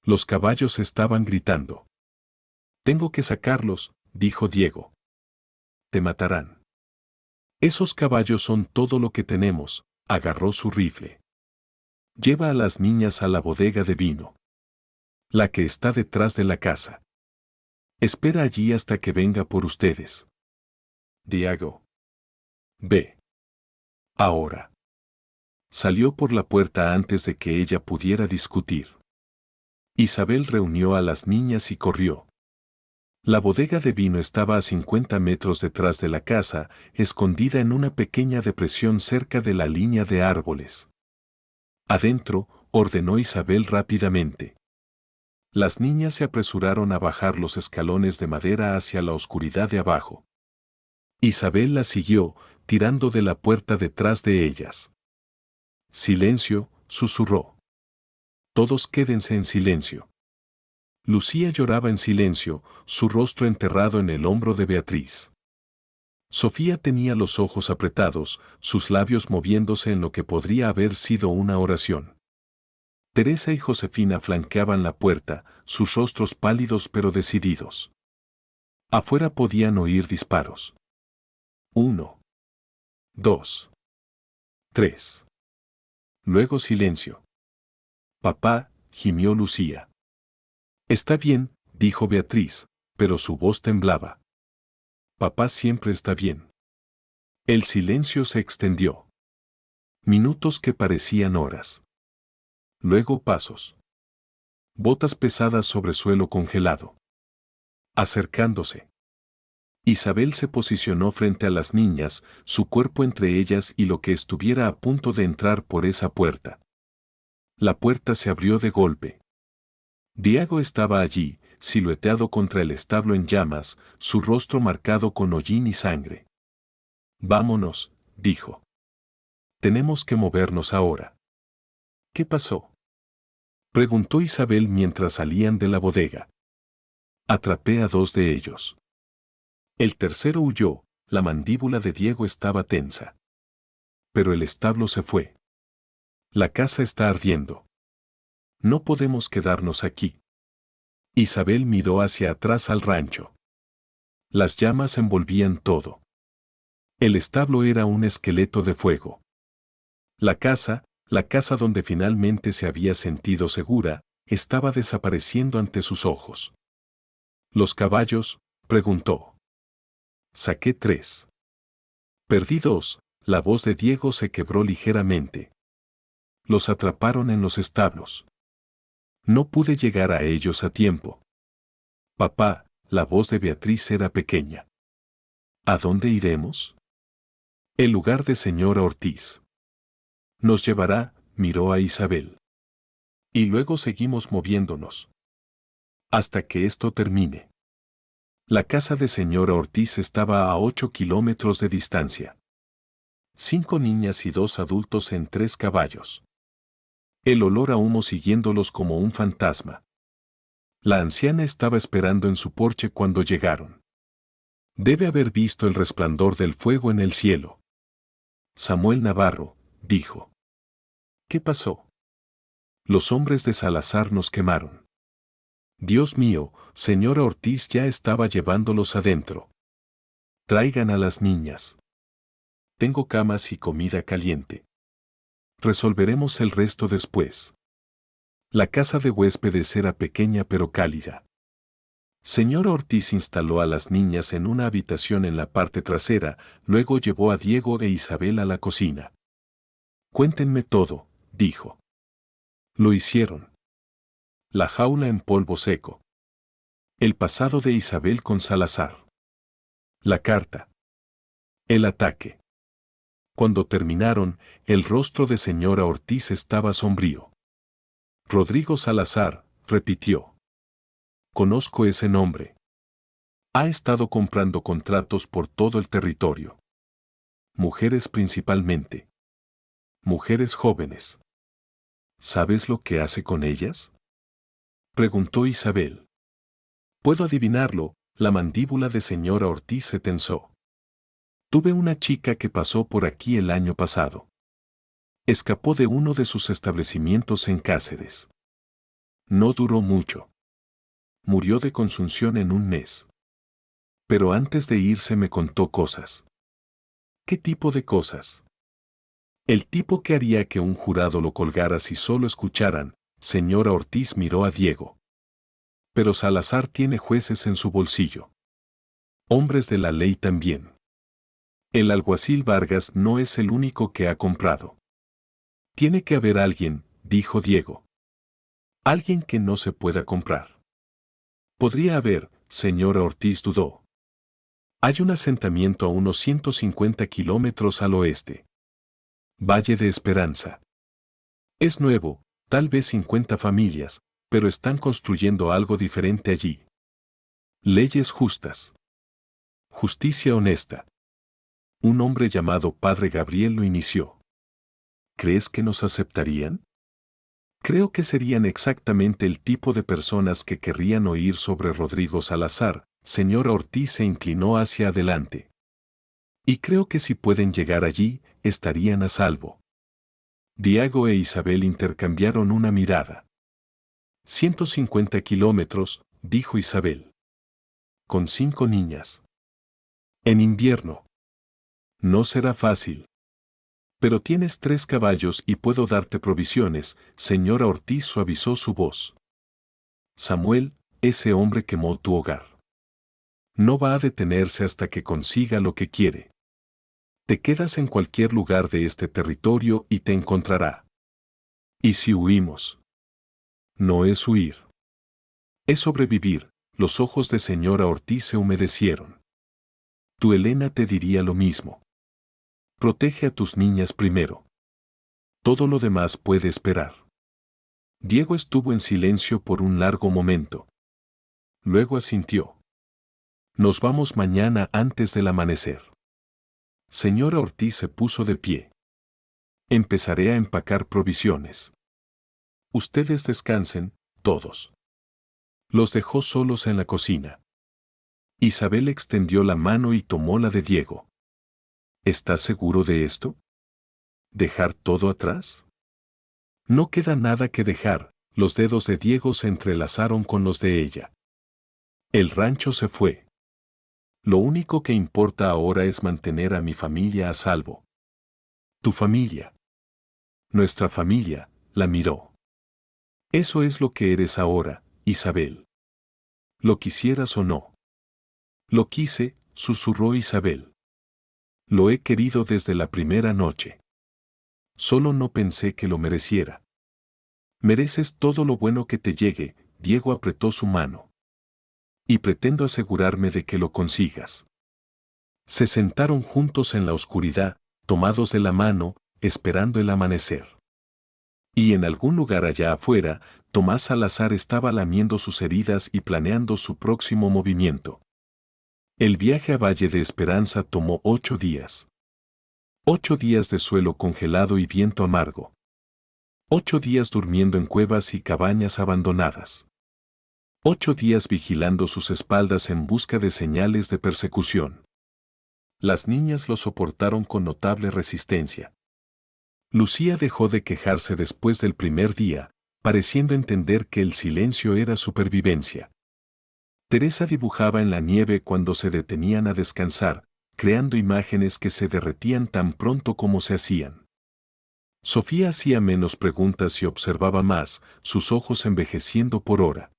Los caballos estaban gritando. «Tengo que sacarlos», dijo Diego. «Te matarán». «Esos caballos son todo lo que tenemos», agarró su rifle. «Lleva a las niñas a la bodega de vino. La que está detrás de la casa. Espera allí hasta que venga por ustedes». Diego. Ve. Ahora. Salió por la puerta antes de que ella pudiera discutir. Isabel reunió a las niñas y corrió. La bodega de vino estaba a 50 metros detrás de la casa, escondida en una pequeña depresión cerca de la línea de árboles. «Adentro», ordenó Isabel rápidamente. Las niñas se apresuraron a bajar los escalones de madera hacia la oscuridad de abajo. Isabel las siguió, tirando de la puerta detrás de ellas. «Silencio», susurró. «Todos quédense en silencio». Lucía lloraba en silencio, su rostro enterrado en el hombro de Beatriz. Sofía tenía los ojos apretados, sus labios moviéndose en lo que podría haber sido una oración. Teresa y Josefina flanqueaban la puerta, sus rostros pálidos pero decididos. Afuera podían oír disparos. 1, 2, 3. Luego silencio. «Papá», gimió Lucía. «Está bien», dijo Beatriz, pero su voz temblaba. «Papá siempre está bien». El silencio se extendió. Minutos que parecían horas. Luego pasos. Botas pesadas sobre suelo congelado. Acercándose. Isabel se posicionó frente a las niñas, su cuerpo entre ellas y lo que estuviera a punto de entrar por esa puerta. La puerta se abrió de golpe. Diego estaba allí, silueteado contra el establo en llamas, su rostro marcado con hollín y sangre. «Vámonos», dijo. «Tenemos que movernos ahora». «¿Qué pasó?», preguntó Isabel mientras salían de la bodega. «Atrapé a 2 de ellos». El tercero huyó, la mandíbula de Diego estaba tensa. «Pero el establo se fue. La casa está ardiendo. No podemos quedarnos aquí». Isabel miró hacia atrás al rancho. Las llamas envolvían todo. El establo era un esqueleto de fuego. La casa donde finalmente se había sentido segura, estaba desapareciendo ante sus ojos. «¿Los caballos?», preguntó. «Saqué 3. Perdí 2», la voz de Diego se quebró ligeramente. «Los atraparon en los establos. No pude llegar a ellos a tiempo». «Papá», la voz de Beatriz era pequeña. «¿A dónde iremos?». «El lugar de señora Ortiz. Nos llevará», miró a Isabel. «Y luego seguimos moviéndonos. Hasta que esto termine». La casa de señora Ortiz estaba a 8 kilómetros de distancia. 5 niñas y 2 adultos en 3 caballos. El olor a humo siguiéndolos como un fantasma. La anciana estaba esperando en su porche cuando llegaron. Debe haber visto el resplandor del fuego en el cielo. «Samuel Navarro», dijo. «¿Qué pasó?». «Los hombres de Salazar nos quemaron». «Dios mío», señora Ortiz ya estaba llevándolos adentro. «Traigan a las niñas. Tengo camas y comida caliente. Resolveremos el resto después». La casa de huéspedes era pequeña pero cálida. Señora Ortiz instaló a las niñas en una habitación en la parte trasera, luego llevó a Diego e Isabel a la cocina. Cuéntenme todo, dijo. Lo hicieron. La jaula en polvo seco. El pasado de Isabel con Salazar. La carta. El ataque. Cuando terminaron, el rostro de señora Ortiz estaba sombrío. Rodrigo Salazar, repitió. Conozco ese nombre. Ha estado comprando contratos por todo el territorio. Mujeres principalmente. Mujeres jóvenes. ¿Sabes lo que hace con ellas? Preguntó Isabel. Puedo adivinarlo, la mandíbula de señora Ortiz se tensó. Tuve una chica que pasó por aquí el año pasado. Escapó de uno de sus establecimientos en Cáceres. No duró mucho. Murió de consunción en un mes. Pero antes de irse me contó cosas. ¿Qué tipo de cosas? El tipo que haría que un jurado lo colgara si solo escucharan. Señora Ortiz miró a Diego. Pero Salazar tiene jueces en su bolsillo. Hombres de la ley también. El alguacil Vargas no es el único que ha comprado. Tiene que haber alguien, dijo Diego. Alguien que no se pueda comprar. Podría haber, señora Ortiz dudó. Hay un asentamiento a unos 150 kilómetros al oeste. Valle de Esperanza. Es nuevo, tal vez 50 familias, pero están construyendo algo diferente allí. Leyes justas. Justicia honesta. Un hombre llamado Padre Gabriel lo inició. ¿Crees que nos aceptarían? Creo que serían exactamente el tipo de personas que querrían oír sobre Rodrigo Salazar. Señora Ortiz se inclinó hacia adelante. Y creo que si pueden llegar allí, estarían a salvo. Diego e Isabel intercambiaron una mirada. 150 kilómetros, dijo Isabel. Con 5 niñas. En invierno. No será fácil. Pero tienes 3 caballos y puedo darte provisiones. Señora Ortiz suavizó su voz. Samuel, ese hombre quemó tu hogar. No va a detenerse hasta que consiga lo que quiere. Te quedas en cualquier lugar de este territorio y te encontrará. ¿Y si huimos? No es huir. Es sobrevivir. Los ojos de señora Ortiz se humedecieron. Tu Elena te diría lo mismo. Protege a tus niñas primero. Todo lo demás puede esperar. Diego estuvo en silencio por un largo momento. Luego asintió. Nos vamos mañana antes del amanecer. Señora Ortiz se puso de pie. Empezaré a empacar provisiones. Ustedes descansen, todos. Los dejó solos en la cocina. Isabel extendió la mano y tomó la de Diego. ¿Estás seguro de esto? ¿Dejar todo atrás? No queda nada que dejar. Los dedos de Diego se entrelazaron con los de ella. El rancho se fue. Lo único que importa ahora es mantener a mi familia a salvo. Tu familia. Nuestra familia, la miró. Eso es lo que eres ahora, Isabel. Lo quisieras o no. Lo quise, susurró Isabel. Lo he querido desde la primera noche. Solo no pensé que lo mereciera. Mereces todo lo bueno que te llegue. Diego apretó su mano. Y pretendo asegurarme de que lo consigas. Se sentaron juntos en la oscuridad, tomados de la mano, esperando el amanecer. Y en algún lugar allá afuera, Tomás Salazar estaba lamiendo sus heridas y planeando su próximo movimiento. El viaje a Valle de Esperanza tomó 8 días. 8 días de suelo congelado y viento amargo. 8 días durmiendo en cuevas y cabañas abandonadas. 8 días vigilando sus espaldas en busca de señales de persecución. Las niñas lo soportaron con notable resistencia. Lucía dejó de quejarse después del primer día, pareciendo entender que el silencio era supervivencia. Teresa dibujaba en la nieve cuando se detenían a descansar, creando imágenes que se derretían tan pronto como se hacían. Sofía hacía menos preguntas y observaba más, sus ojos envejeciendo por hora.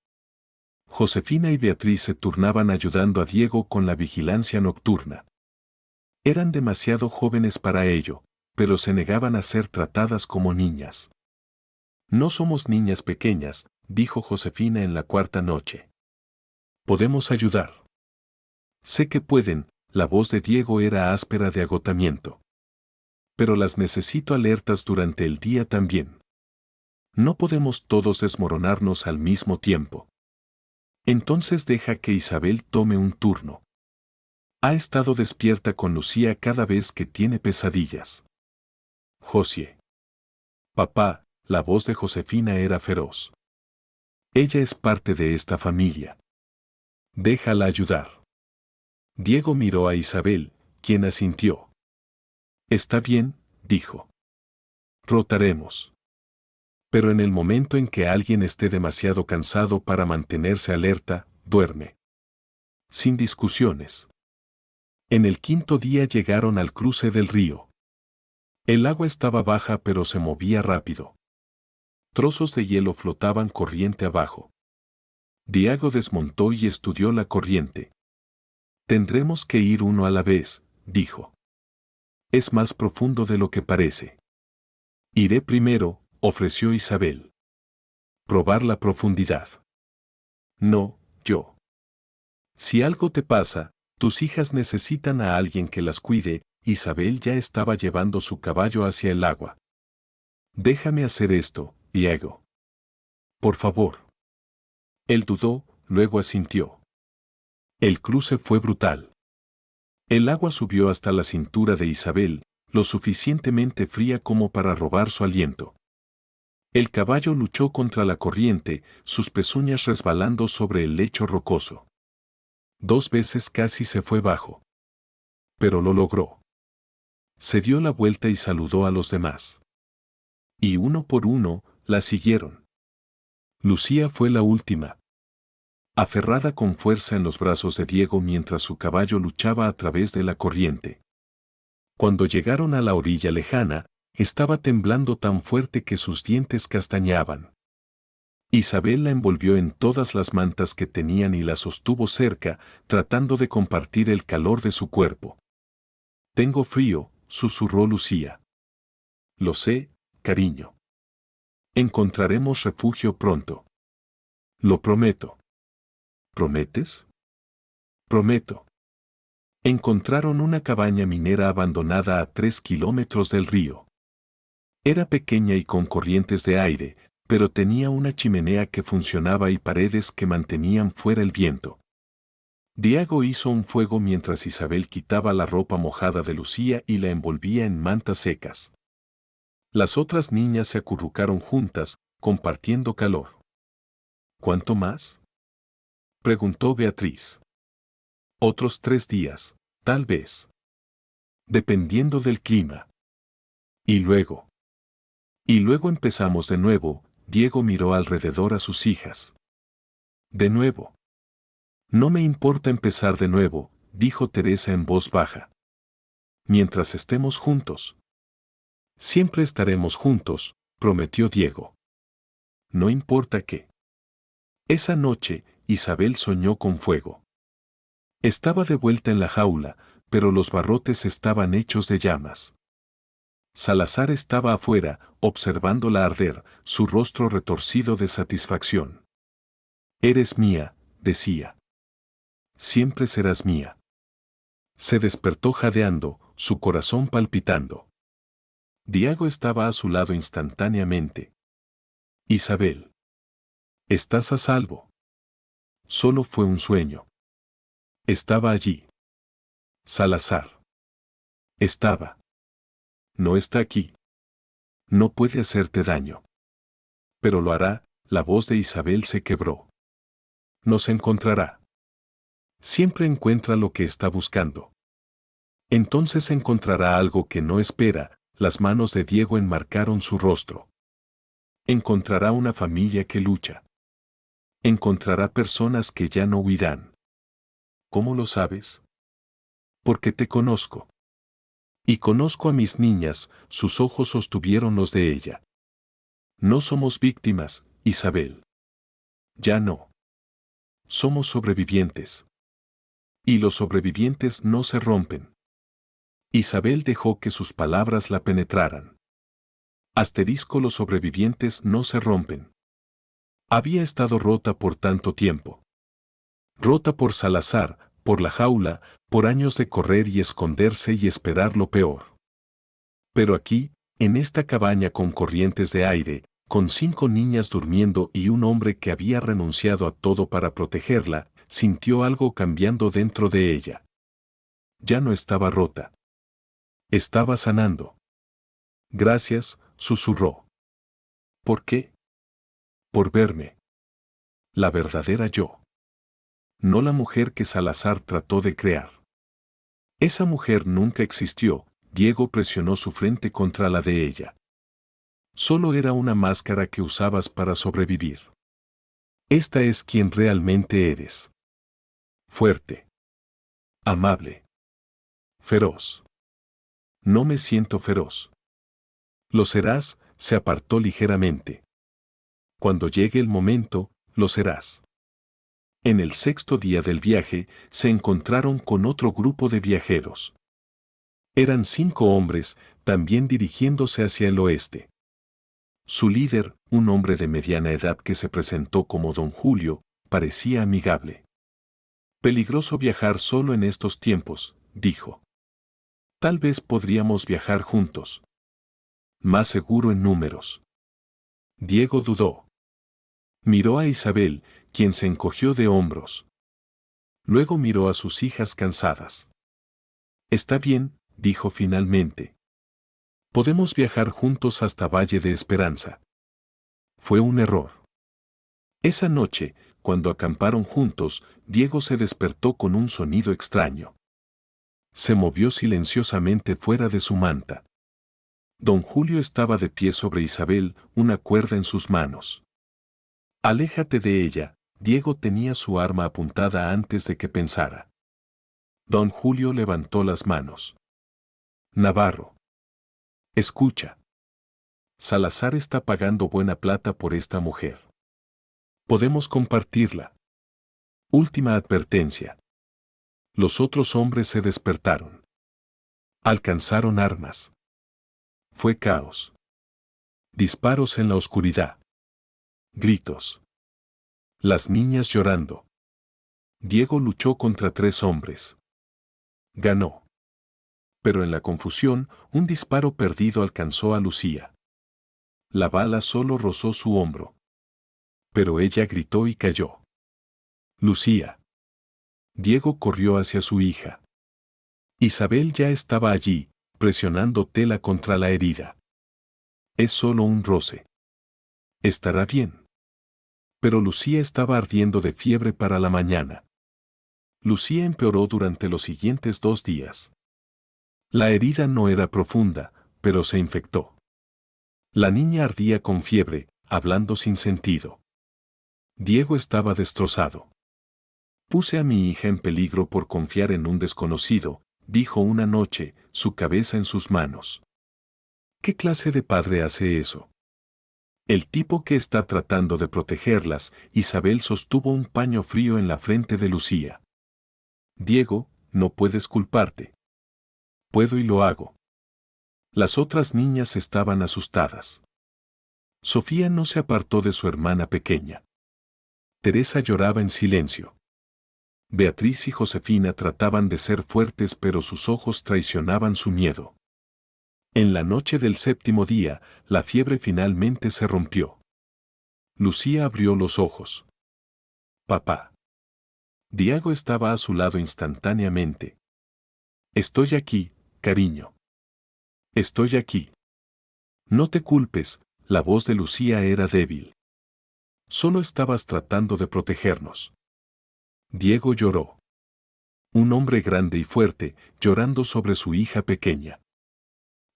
Josefina y Beatriz se turnaban ayudando a Diego con la vigilancia nocturna. Eran demasiado jóvenes para ello, pero se negaban a ser tratadas como niñas. No somos niñas pequeñas, dijo Josefina en la cuarta noche. Podemos ayudar. Sé que pueden, la voz de Diego era áspera de agotamiento. Pero las necesito alertas durante el día también. No podemos todos desmoronarnos al mismo tiempo. Entonces deja que Isabel tome un turno. Ha estado despierta con Lucía cada vez que tiene pesadillas. Josie. Papá, la voz de Josefina era feroz. Ella es parte de esta familia. Déjala ayudar. Diego miró a Isabel, quien asintió. Está bien, dijo. Rotaremos. Pero en el momento en que alguien esté demasiado cansado para mantenerse alerta, duerme. Sin discusiones. En el quinto día llegaron al cruce del río. El agua estaba baja pero se movía rápido. Trozos de hielo flotaban corriente abajo. Diego desmontó y estudió la corriente. Tendremos que ir uno a la vez, dijo. Es más profundo de lo que parece. Iré primero, ofreció Isabel. Probar la profundidad. No, yo. Si algo te pasa, tus hijas necesitan a alguien que las cuide. Isabel ya estaba llevando su caballo hacia el agua. Déjame hacer esto, Diego. Por favor. Él dudó, luego asintió. El cruce fue brutal. El agua subió hasta la cintura de Isabel, lo suficientemente fría como para robar su aliento. El caballo luchó contra la corriente, sus pezuñas resbalando sobre el lecho rocoso. 2 veces casi se fue bajo. Pero lo logró. Se dio la vuelta y saludó a los demás. Y uno por uno, la siguieron. Lucía fue la última. Aferrada con fuerza en los brazos de Diego mientras su caballo luchaba a través de la corriente. Cuando llegaron a la orilla lejana, estaba temblando tan fuerte que sus dientes castañaban. Isabel la envolvió en todas las mantas que tenían y la sostuvo cerca, tratando de compartir el calor de su cuerpo. Tengo frío, susurró Lucía. Lo sé, cariño. Encontraremos refugio pronto. Lo prometo. ¿Prometes? Prometo. Encontraron una cabaña minera abandonada a 3 kilómetros del río. Era pequeña y con corrientes de aire, pero tenía una chimenea que funcionaba y paredes que mantenían fuera el viento. Diego hizo un fuego mientras Isabel quitaba la ropa mojada de Lucía y la envolvía en mantas secas. Las otras niñas se acurrucaron juntas, compartiendo calor. ¿Cuánto más? Preguntó Beatriz. Otros 3 días, tal vez. Dependiendo del clima. Y luego. Y luego empezamos de nuevo. Diego miró alrededor a sus hijas. De nuevo. No me importa empezar de nuevo, dijo Teresa en voz baja. Mientras estemos juntos. Siempre estaremos juntos, prometió Diego. No importa qué. Esa noche, Isabel soñó con fuego. Estaba de vuelta en la jaula, pero los barrotes estaban hechos de llamas. Salazar estaba afuera, observándola arder, su rostro retorcido de satisfacción. Eres mía, decía. Siempre serás mía. Se despertó jadeando, su corazón palpitando. Diego estaba a su lado instantáneamente. Isabel. Estás a salvo. Solo fue un sueño. Estaba allí. Salazar. Estaba. No está aquí. No puede hacerte daño. Pero lo hará, la voz de Isabel se quebró. Nos encontrará. Siempre encuentra lo que está buscando. Entonces encontrará algo que no espera. Las manos de Diego enmarcaron su rostro. Encontrará una familia que lucha. Encontrará personas que ya no huirán. ¿Cómo lo sabes? Porque te conozco. Y conozco a mis niñas, sus ojos sostuvieron los de ella. No somos víctimas, Isabel. Ya no. Somos sobrevivientes. Y los sobrevivientes no se rompen. Isabel dejó que sus palabras la penetraran. Los sobrevivientes no se rompen. Había estado rota por tanto tiempo. Rota por Salazar, por la jaula, por años de correr y esconderse y esperar lo peor. Pero aquí, en esta cabaña con corrientes de aire, con 5 niñas durmiendo y un hombre que había renunciado a todo para protegerla, sintió algo cambiando dentro de ella. Ya no estaba rota. Estaba sanando. Gracias, susurró. ¿Por qué? Por verme. La verdadera yo. No la mujer que Salazar trató de crear. Esa mujer nunca existió. Diego presionó su frente contra la de ella. Solo era una máscara que usabas para sobrevivir. Esta es quien realmente eres. Fuerte. Amable. Feroz. No me siento feroz. Lo serás, se apartó ligeramente. Cuando llegue el momento, lo serás. En el 6.º día del viaje, se encontraron con otro grupo de viajeros. Eran 5 hombres, también dirigiéndose hacia el oeste. Su líder, un hombre de mediana edad que se presentó como Don Julio, parecía amigable. Peligroso viajar solo en estos tiempos, dijo. Tal vez podríamos viajar juntos. Más seguro en números. Diego dudó. Miró a Isabel, quien se encogió de hombros. Luego miró a sus hijas cansadas. Está bien, dijo finalmente. Podemos viajar juntos hasta Valle de Esperanza. Fue un error. Esa noche, cuando acamparon juntos, Diego se despertó con un sonido extraño. Se movió silenciosamente fuera de su manta. Don Julio estaba de pie sobre Isabel, una cuerda en sus manos. Aléjate de ella, Diego tenía su arma apuntada antes de que pensara. Don Julio levantó las manos. Navarro. Escucha. Salazar está pagando buena plata por esta mujer. Podemos compartirla. Última advertencia. Los otros hombres se despertaron. Alcanzaron armas. Fue caos. Disparos en la oscuridad. Gritos. Las niñas llorando. Diego luchó contra 3 hombres. Ganó. Pero en la confusión, un disparo perdido alcanzó a Lucía. La bala solo rozó su hombro. Pero ella gritó y cayó. Lucía. Diego corrió hacia su hija. Isabel ya estaba allí, presionando tela contra la herida. Es solo un roce. Estará bien. Pero Lucía estaba ardiendo de fiebre para la mañana. Lucía empeoró durante los siguientes 2 días. La herida no era profunda, pero se infectó. La niña ardía con fiebre, hablando sin sentido. Diego estaba destrozado. Puse a mi hija en peligro por confiar en un desconocido, dijo una noche, su cabeza en sus manos. ¿Qué clase de padre hace eso? El tipo que está tratando de protegerlas, Isabel sostuvo un paño frío en la frente de Lucía. Diego, no puedes culparte. Puedo y lo hago. Las otras niñas estaban asustadas. Sofía no se apartó de su hermana pequeña. Teresa lloraba en silencio. Beatriz y Josefina trataban de ser fuertes, pero sus ojos traicionaban su miedo. En la noche del 7.º día, la fiebre finalmente se rompió. Lucía abrió los ojos. Papá. Diego estaba a su lado instantáneamente. Estoy aquí, cariño. Estoy aquí. No te culpes, la voz de Lucía era débil. Solo estabas tratando de protegernos. Diego lloró. Un hombre grande y fuerte, llorando sobre su hija pequeña.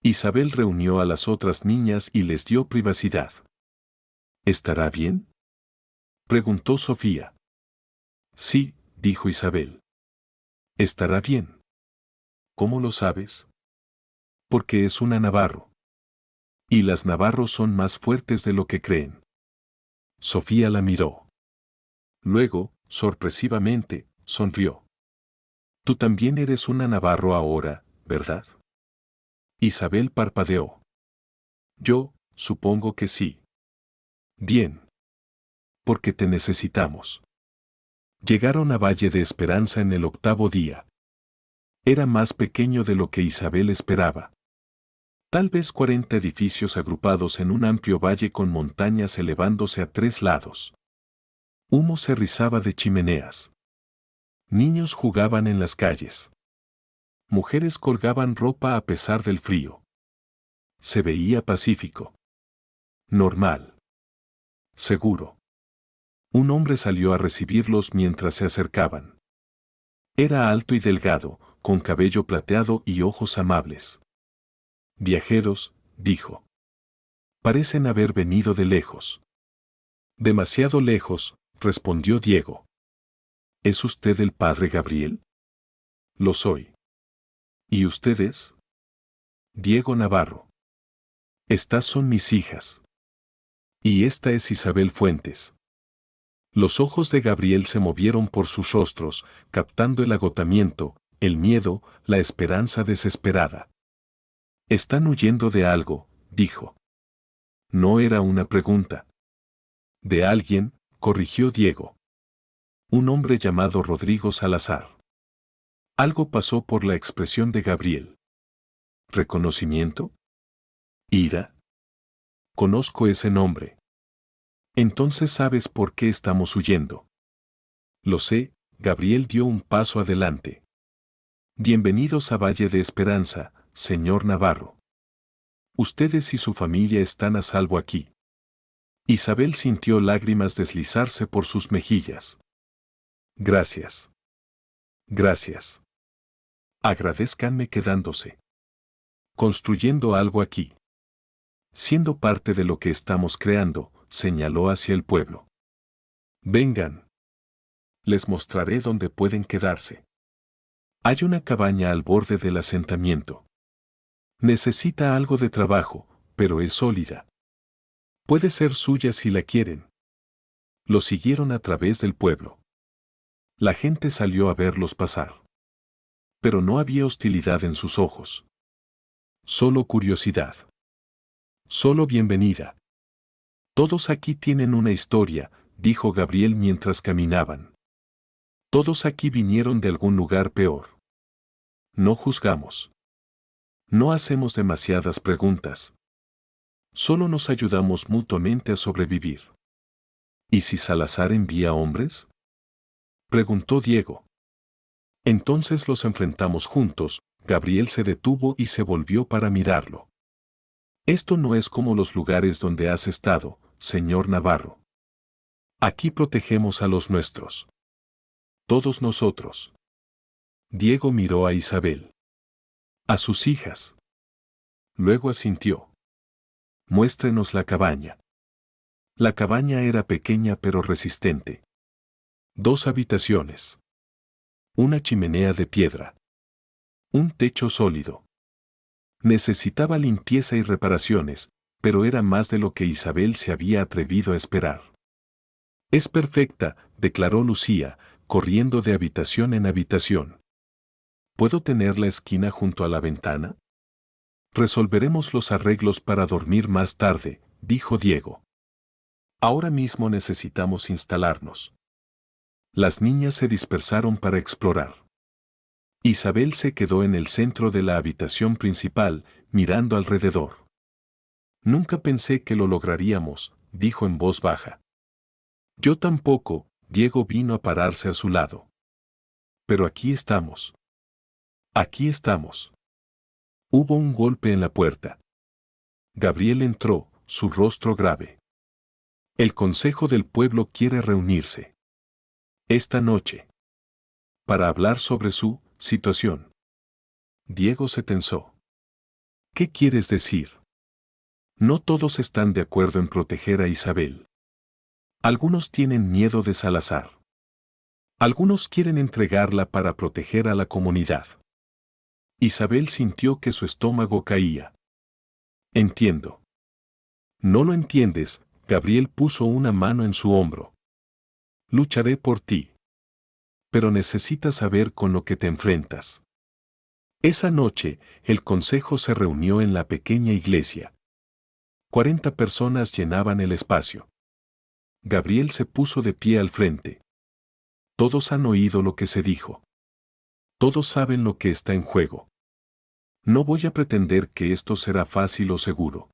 Isabel reunió a las otras niñas y les dio privacidad. ¿Estará bien?, preguntó Sofía. Sí, dijo Isabel. Estará bien. ¿Cómo lo sabes? Porque es una Navarro. Y las Navarros son más fuertes de lo que creen. Sofía la miró. Luego, sorpresivamente, sonrió. Tú también eres una Navarro ahora, ¿verdad? Isabel parpadeó. Yo, supongo que sí. Bien. Porque te necesitamos. Llegaron a Valle de Esperanza en el 8.º día. Era más pequeño de lo que Isabel esperaba. Tal vez 40 edificios agrupados en un amplio valle con montañas elevándose a 3 lados. Humo se rizaba de chimeneas. Niños jugaban en las calles. Mujeres colgaban ropa a pesar del frío. Se veía pacífico. Normal. Seguro. Un hombre salió a recibirlos mientras se acercaban. Era alto y delgado, con cabello plateado y ojos amables. Viajeros, dijo. Parecen haber venido de lejos. Demasiado lejos, respondió Diego. ¿Es usted el padre Gabriel? Lo soy. ¿Y ustedes? Diego Navarro. Estas son mis hijas. Y esta es Isabel Fuentes. Los ojos de Gabriel se movieron por sus rostros, captando el agotamiento, el miedo, la esperanza desesperada. Están huyendo de algo, dijo. No era una pregunta. De alguien, corrigió Diego. Un hombre llamado Rodrigo Salazar. Algo pasó por la expresión de Gabriel. ¿Reconocimiento? ¿Ira? Conozco ese nombre. Entonces sabes por qué estamos huyendo. Lo sé, Gabriel dio un paso adelante. Bienvenidos a Valle de Esperanza, señor Navarro. Ustedes y su familia están a salvo aquí. Isabel sintió lágrimas deslizarse por sus mejillas. Gracias. Gracias. Agradézcanme quedándose. Construyendo algo aquí. Siendo parte de lo que estamos creando, señaló hacia el pueblo. Vengan. Les mostraré dónde pueden quedarse. Hay una cabaña al borde del asentamiento. Necesita algo de trabajo, pero es sólida. Puede ser suya si la quieren. Lo siguieron a través del pueblo. La gente salió a verlos pasar. Pero no había hostilidad en sus ojos. Solo curiosidad. Solo bienvenida. Todos aquí tienen una historia, dijo Gabriel mientras caminaban. Todos aquí vinieron de algún lugar peor. No juzgamos. No hacemos demasiadas preguntas. Solo nos ayudamos mutuamente a sobrevivir. ¿Y si Salazar envía hombres? Preguntó Diego. Entonces los enfrentamos juntos. Gabriel se detuvo y se volvió para mirarlo. Esto no es como los lugares donde has estado, señor Navarro. Aquí protegemos a los nuestros. Todos nosotros. Diego miró a Isabel. A sus hijas. Luego asintió. Muéstrenos la cabaña. La cabaña era pequeña pero resistente. 2 habitaciones. Una chimenea de piedra. Un techo sólido. Necesitaba limpieza y reparaciones, pero era más de lo que Isabel se había atrevido a esperar. Es perfecta, declaró Lucía, corriendo de habitación en habitación. ¿Puedo tener la esquina junto a la ventana? Resolveremos los arreglos para dormir más tarde, dijo Diego. Ahora mismo necesitamos instalarnos. Las niñas se dispersaron para explorar. Isabel se quedó en el centro de la habitación principal, mirando alrededor. Nunca pensé que lo lograríamos, dijo en voz baja. Yo tampoco, Diego vino a pararse a su lado. Pero aquí estamos. Aquí estamos. Hubo un golpe en la puerta. Gabriel entró, su rostro grave. El Consejo del Pueblo quiere reunirse. Esta noche. Para hablar sobre su situación. Diego se tensó. ¿Qué quieres decir? No todos están de acuerdo en proteger a Isabel. Algunos tienen miedo de Salazar. Algunos quieren entregarla para proteger a la comunidad. Isabel sintió que su estómago caía. Entiendo. No lo entiendes, Gabriel puso una mano en su hombro. Lucharé por ti. pero necesitas saber con lo que te enfrentas. Esa noche, el consejo se reunió en la pequeña iglesia. 40 personas llenaban el espacio. Gabriel se puso de pie al frente. Todos han oído lo que se dijo. Todos saben lo que está en juego. No voy a pretender que esto será fácil o seguro.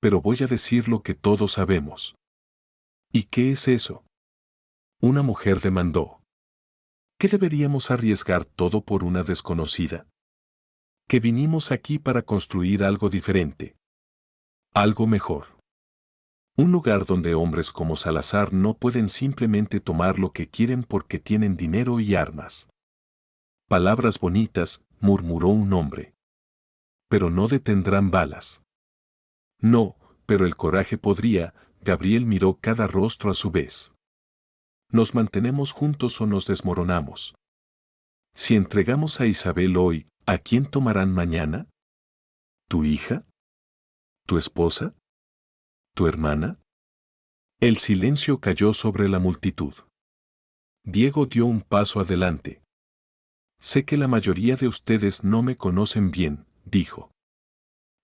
Pero voy a decir lo que todos sabemos. ¿Y qué es eso? Una mujer demandó. ¿Qué deberíamos arriesgar todo por una desconocida? Que vinimos aquí para construir algo diferente. Algo mejor. Un lugar donde hombres como Salazar no pueden simplemente tomar lo que quieren porque tienen dinero y armas. Palabras bonitas, murmuró un hombre. Pero no detendrán balas. No, pero el coraje podría. Gabriel miró cada rostro a su vez. ¿Nos mantenemos juntos o nos desmoronamos? Si entregamos a Isabel hoy, ¿a quién tomarán mañana? ¿Tu hija? ¿Tu esposa? ¿Tu hermana? El silencio cayó sobre la multitud. Diego dio un paso adelante. Sé que la mayoría de ustedes no me conocen bien, dijo.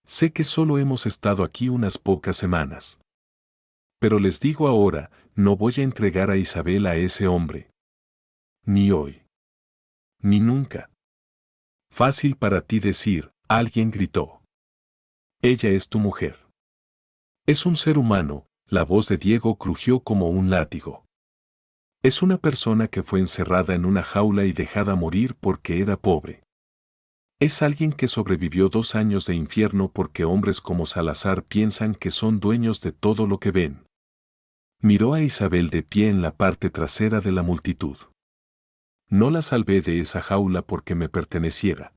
Sé que solo hemos estado aquí unas pocas semanas. Pero les digo ahora, no voy a entregar a Isabel a ese hombre. Ni hoy. Ni nunca. Fácil para ti decir, alguien gritó. Ella es tu mujer. Es un ser humano, la voz de Diego crujió como un látigo. Es una persona que fue encerrada en una jaula y dejada morir porque era pobre. Es alguien que sobrevivió 2 años de infierno porque hombres como Salazar piensan que son dueños de todo lo que ven. Miró a Isabel de pie en la parte trasera de la multitud. No la salvé de esa jaula porque me perteneciera.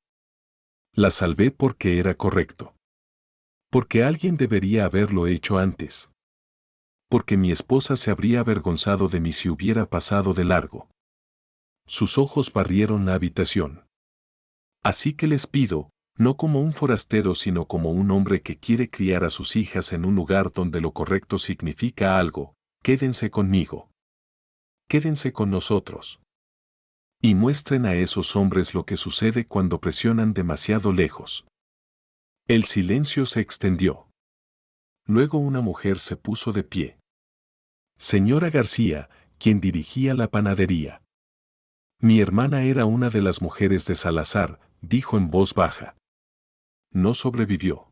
La salvé porque era correcto. Porque alguien debería haberlo hecho antes. Porque mi esposa se habría avergonzado de mí si hubiera pasado de largo. Sus ojos barrieron la habitación. Así que les pido, no como un forastero sino como un hombre que quiere criar a sus hijas en un lugar donde lo correcto significa algo, quédense conmigo. Quédense con nosotros. Y muestren a esos hombres lo que sucede cuando presionan demasiado lejos. El silencio se extendió. Luego una mujer se puso de pie. Señora García, quien dirigía la panadería. Mi hermana era una de las mujeres de Salazar, dijo en voz baja. No sobrevivió.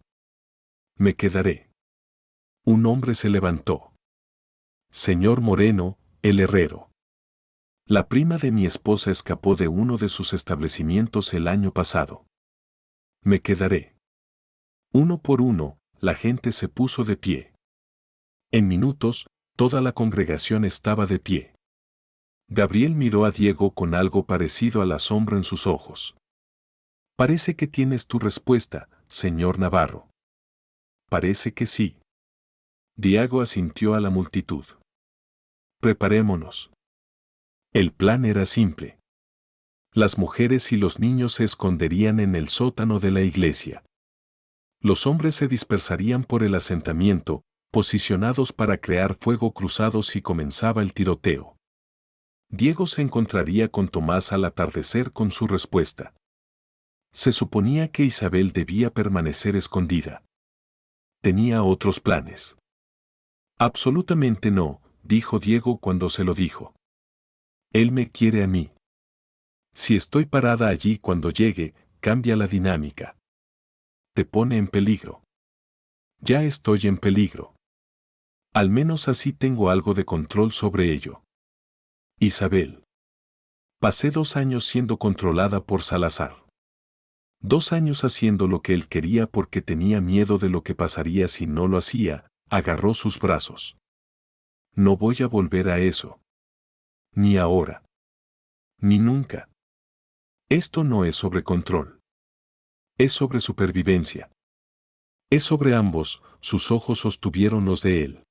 Me quedaré. Un hombre se levantó. Señor Moreno, el herrero. La prima de mi esposa escapó de uno de sus establecimientos el año pasado. Me quedaré. Uno por uno, la gente se puso de pie. En minutos, toda la congregación estaba de pie. Gabriel miró a Diego con algo parecido al asombro en sus ojos. Parece que tienes tu respuesta, señor Navarro. Parece que sí. Diego asintió a la multitud. Preparémonos. El plan era simple. Las mujeres y los niños se esconderían en el sótano de la iglesia. Los hombres se dispersarían por el asentamiento, posicionados para crear fuego cruzado si comenzaba el tiroteo. Diego se encontraría con Tomás al atardecer con su respuesta. Se suponía que Isabel debía permanecer escondida. Tenía otros planes. Absolutamente no, dijo Diego cuando se lo dijo. Él me quiere a mí. Si estoy parada allí cuando llegue, cambia la dinámica. Te pone en peligro. Ya estoy en peligro. Al menos así tengo algo de control sobre ello. Isabel. Pasé 2 años siendo controlada por Salazar. 2 años haciendo lo que él quería porque tenía miedo de lo que pasaría si no lo hacía, agarró sus brazos. No voy a volver a eso. Ni ahora. Ni nunca. Esto no es sobre control. Es sobre supervivencia. Es sobre ambos, sus ojos sostuvieron los de él.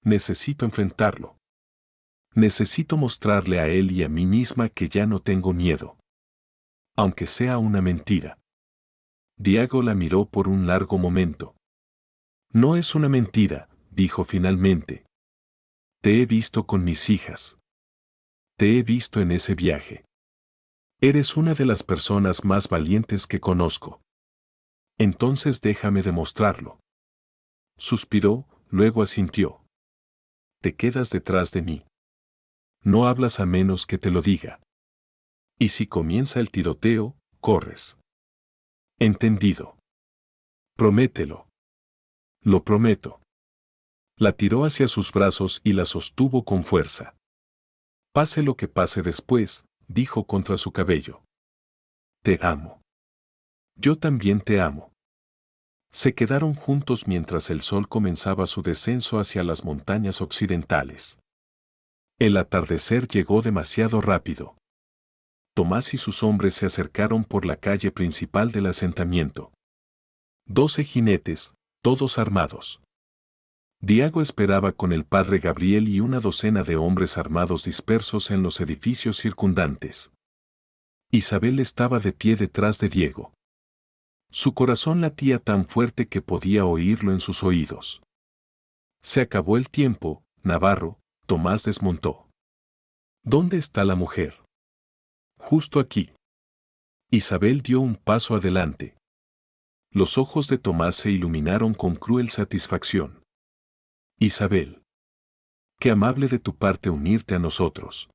Necesito enfrentarlo. Necesito mostrarle a él y a mí misma que ya no tengo miedo. Aunque sea una mentira. Diego la miró por un largo momento. No es una mentira, dijo finalmente. Te he visto con mis hijas. Te he visto en ese viaje. Eres una de las personas más valientes que conozco. Entonces déjame demostrarlo. Suspiró, luego asintió. Te quedas detrás de mí. No hablas a menos que te lo diga. Y si comienza el tiroteo, corres. Entendido. Promételo. Lo prometo. La tiró hacia sus brazos y la sostuvo con fuerza. Pase lo que pase después, dijo contra su cabello. Te amo. Yo también te amo. Se quedaron juntos mientras el sol comenzaba su descenso hacia las montañas occidentales. El atardecer llegó demasiado rápido. Tomás y sus hombres se acercaron por la calle principal del asentamiento. 12 jinetes, todos armados. Diego esperaba con el padre Gabriel y una docena de hombres armados dispersos en los edificios circundantes. Isabel estaba de pie detrás de Diego. Su corazón latía tan fuerte que podía oírlo en sus oídos. Se acabó el tiempo, Navarro. Tomás desmontó. ¿Dónde está la mujer? Justo aquí. Isabel dio un paso adelante. Los ojos de Tomás se iluminaron con cruel satisfacción. Isabel. Qué amable de tu parte unirte a nosotros.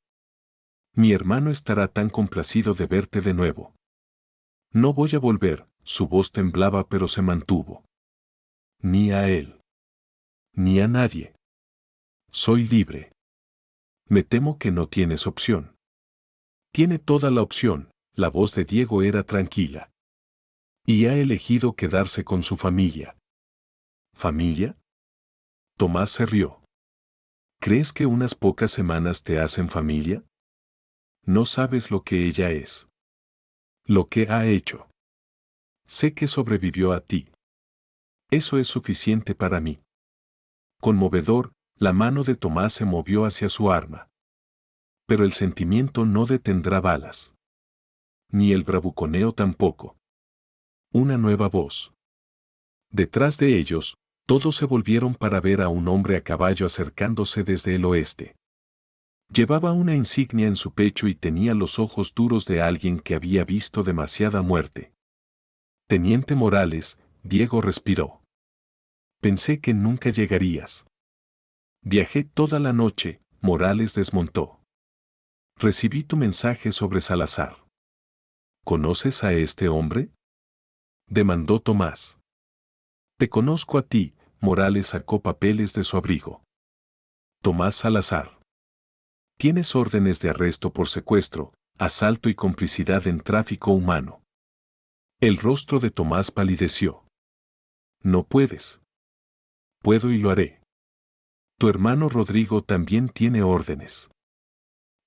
Mi hermano estará tan complacido de verte de nuevo. No voy a volver, su voz temblaba pero se mantuvo. Ni a él. Ni a nadie. Soy libre. Me temo que no tienes opción. Tiene toda la opción, la voz de Diego era tranquila. Y ha elegido quedarse con su familia. ¿Familia? Tomás se rió. ¿Crees que unas pocas semanas te hacen familia? No sabes lo que ella es. Lo que ha hecho. Sé que sobrevivió a ti. Eso es suficiente para mí. Conmovedor, la mano de Tomás se movió hacia su arma. Pero el sentimiento no detendrá balas. Ni el bravuconeo tampoco. Una nueva voz. Detrás de ellos, todos se volvieron para ver a un hombre a caballo acercándose desde el oeste. Llevaba una insignia en su pecho y tenía los ojos duros de alguien que había visto demasiada muerte. Teniente Morales, Diego respiró. Pensé que nunca llegarías. Viajé toda la noche, Morales desmontó. Recibí tu mensaje sobre Salazar. ¿Conoces a este hombre? Demandó Tomás. Te conozco a ti, Morales sacó papeles de su abrigo. Tomás Salazar. Tienes órdenes de arresto por secuestro, asalto y complicidad en tráfico humano. El rostro de Tomás palideció. No puedes. Puedo y lo haré. Tu hermano Rodrigo también tiene órdenes.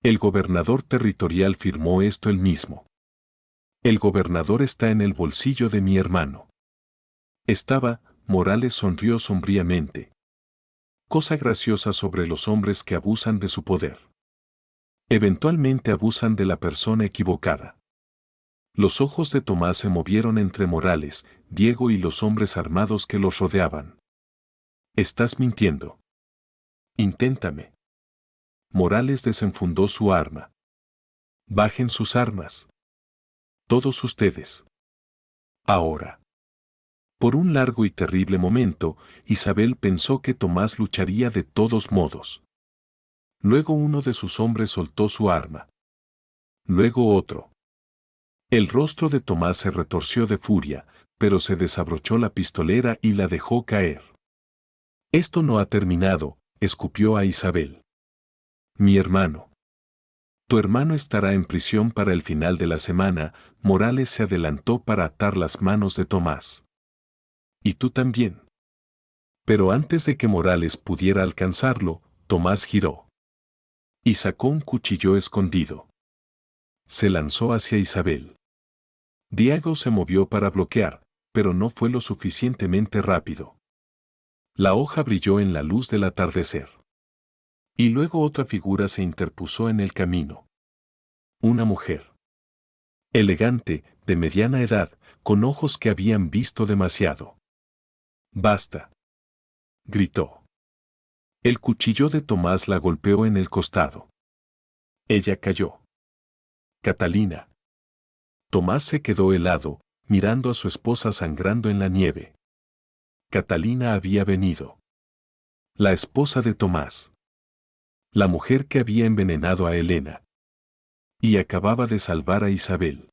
El gobernador territorial firmó esto él mismo. El gobernador está en el bolsillo de mi hermano. Estaba, Morales sonrió sombríamente. Cosa graciosa sobre los hombres que abusan de su poder. Eventualmente abusan de la persona equivocada. Los ojos de Tomás se movieron entre Morales, Diego y los hombres armados que los rodeaban. Estás mintiendo. Inténtame. Morales desenfundó su arma. Bajen sus armas. Todos ustedes. Ahora. Por un largo y terrible momento, Isabel pensó que Tomás lucharía de todos modos. Luego uno de sus hombres soltó su arma. Luego otro. El rostro de Tomás se retorció de furia, pero se desabrochó la pistolera y la dejó caer. Esto no ha terminado, escupió a Isabel. Mi hermano. Tu hermano estará en prisión para el final de la semana, Morales se adelantó para atar las manos de Tomás. Y tú también. Pero antes de que Morales pudiera alcanzarlo, Tomás giró. Y sacó un cuchillo escondido. Se lanzó hacia Isabel. Diego se movió para bloquear, pero no fue lo suficientemente rápido. La hoja brilló en la luz del atardecer. Y luego otra figura se interpuso en el camino. Una mujer. Elegante, de mediana edad, con ojos que habían visto demasiado. Basta. Gritó. El cuchillo de Tomás la golpeó en el costado. Ella cayó. Catalina. Tomás se quedó helado, mirando a su esposa sangrando en la nieve. Catalina había venido. La esposa de Tomás. La mujer que había envenenado a Elena. Y acababa de salvar a Isabel.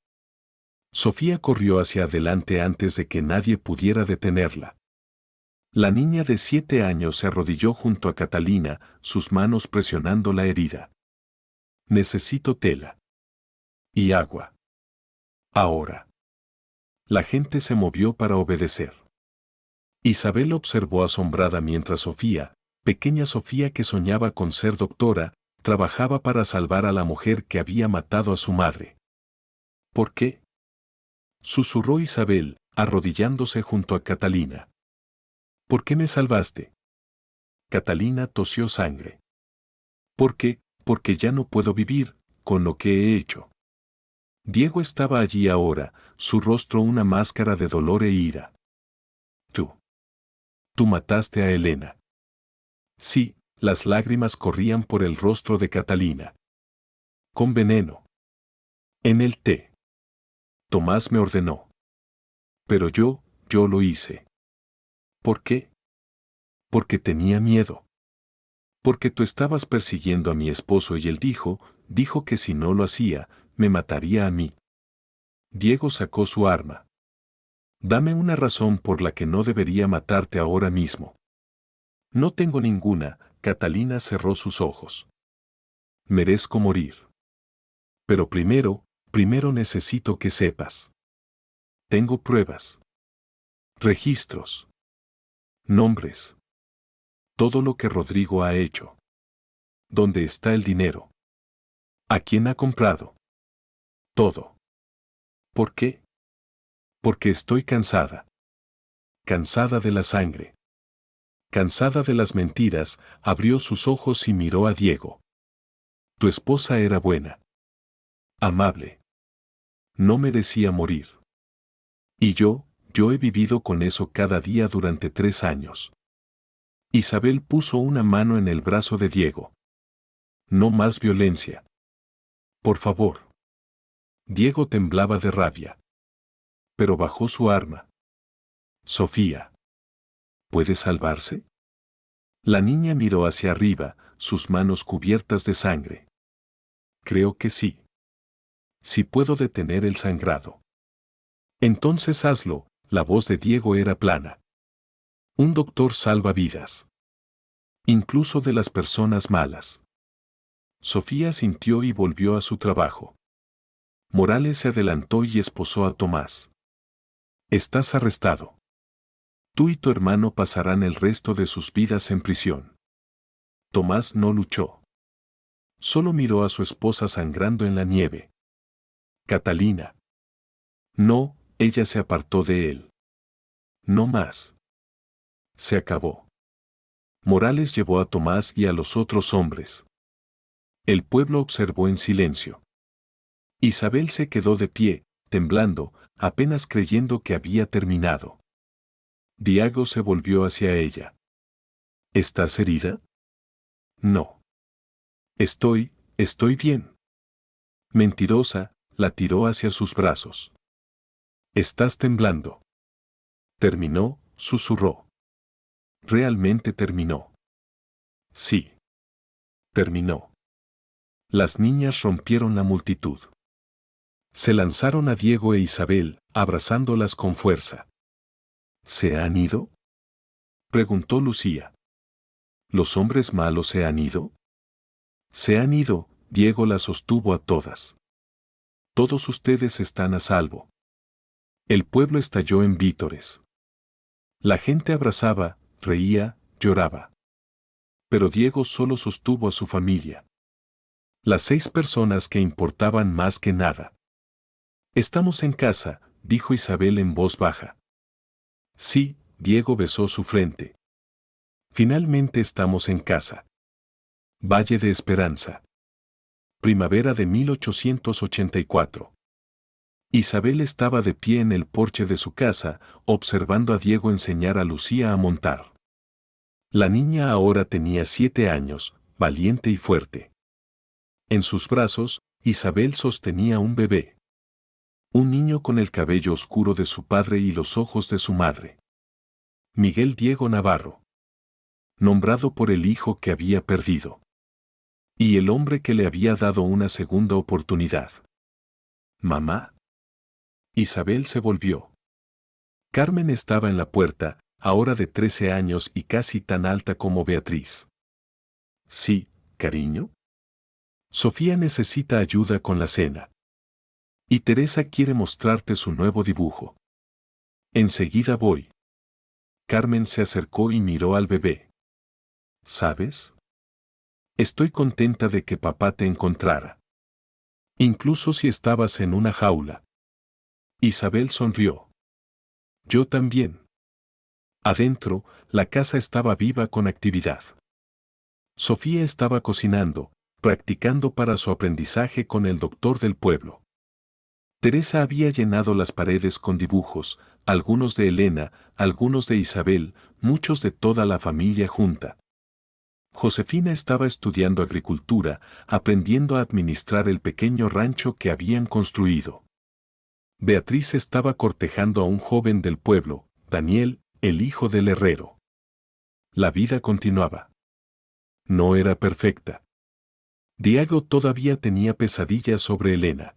Sofía corrió hacia adelante antes de que nadie pudiera detenerla. La niña de 7 años se arrodilló junto a Catalina, sus manos presionando la herida. Necesito tela. Y agua. Ahora. La gente se movió para obedecer. Isabel observó asombrada mientras Sofía, pequeña Sofía que soñaba con ser doctora, trabajaba para salvar a la mujer que había matado a su madre. ¿Por qué? Susurró Isabel, arrodillándose junto a Catalina. ¿Por qué me salvaste? Catalina tosió sangre. ¿Por qué? Porque ya no puedo vivir con lo que he hecho. Diego estaba allí ahora, su rostro una máscara de dolor e ira. Tú mataste a Elena. Sí, las lágrimas corrían por el rostro de Catalina. Con veneno. En el té. Tomás me ordenó. Pero yo lo hice. ¿Por qué? Porque tenía miedo. Porque tú estabas persiguiendo a mi esposo y él dijo que si no lo hacía, me mataría a mí. Diego sacó su arma. Dame una razón por la que no debería matarte ahora mismo. No tengo ninguna, Catalina cerró sus ojos. Merezco morir. Pero primero necesito que sepas. Tengo pruebas. Registros. Nombres. Todo lo que Rodrigo ha hecho. ¿Dónde está el dinero? ¿A quién ha comprado? Todo. ¿Por qué? Porque estoy cansada. Cansada de la sangre. Cansada de las mentiras, abrió sus ojos y miró a Diego. Tu esposa era buena. Amable. No merecía morir. Y yo he vivido con eso cada día durante 3 años. Isabel puso una mano en el brazo de Diego. No más violencia. Por favor. Diego temblaba de rabia. Pero bajó su arma. Sofía. ¿Puede salvarse? La niña miró hacia arriba, sus manos cubiertas de sangre. Creo que sí. Si puedo detener el sangrado. Entonces hazlo, la voz de Diego era plana. Un doctor salva vidas. Incluso de las personas malas. Sofía sintió y volvió a su trabajo. Morales se adelantó y esposó a Tomás. Estás arrestado. Tú y tu hermano pasarán el resto de sus vidas en prisión. Tomás no luchó. Solo miró a su esposa sangrando en la nieve. Catalina. No, ella se apartó de él. No más. Se acabó. Morales llevó a Tomás y a los otros hombres. El pueblo observó en silencio. Isabel se quedó de pie, temblando, apenas creyendo que había terminado. Diego se volvió hacia ella. ¿Estás herida? No. Estoy bien. Mentirosa, la tiró hacia sus brazos. Estás temblando. Terminó, susurró. Realmente terminó. Sí. Terminó. Las niñas rompieron la multitud. Se lanzaron a Diego e Isabel, abrazándolas con fuerza. ¿Se han ido? Preguntó Lucía. ¿Los hombres malos se han ido? Se han ido, Diego las sostuvo a todas. Todos ustedes están a salvo. El pueblo estalló en vítores. La gente abrazaba, reía, lloraba. Pero Diego solo sostuvo a su familia. Las 6 personas que importaban más que nada. Estamos en casa, dijo Isabel en voz baja. Sí, Diego besó su frente. Finalmente estamos en casa. Valle de Esperanza. Primavera de 1884. Isabel estaba de pie en el porche de su casa, observando a Diego enseñar a Lucía a montar. La niña ahora tenía 7 años, valiente y fuerte. En sus brazos, Isabel sostenía un bebé. Un niño con el cabello oscuro de su padre y los ojos de su madre. Miguel Diego Navarro. Nombrado por el hijo que había perdido. Y el hombre que le había dado una segunda oportunidad. ¿Mamá? Isabel se volvió. Carmen estaba en la puerta, ahora de 13 años y casi tan alta como Beatriz. Sí, cariño. Sofía necesita ayuda con la cena. Y Teresa quiere mostrarte su nuevo dibujo. Enseguida voy. Carmen se acercó y miró al bebé. ¿Sabes? Estoy contenta de que papá te encontrara. Incluso si estabas en una jaula. Isabel sonrió. Yo también. Adentro, la casa estaba viva con actividad. Sofía estaba cocinando, practicando para su aprendizaje con el doctor del pueblo. Teresa había llenado las paredes con dibujos, algunos de Elena, algunos de Isabel, muchos de toda la familia junta. Josefina estaba estudiando agricultura, aprendiendo a administrar el pequeño rancho que habían construido. Beatriz estaba cortejando a un joven del pueblo, Daniel, el hijo del herrero. La vida continuaba. No era perfecta. Diego todavía tenía pesadillas sobre Elena.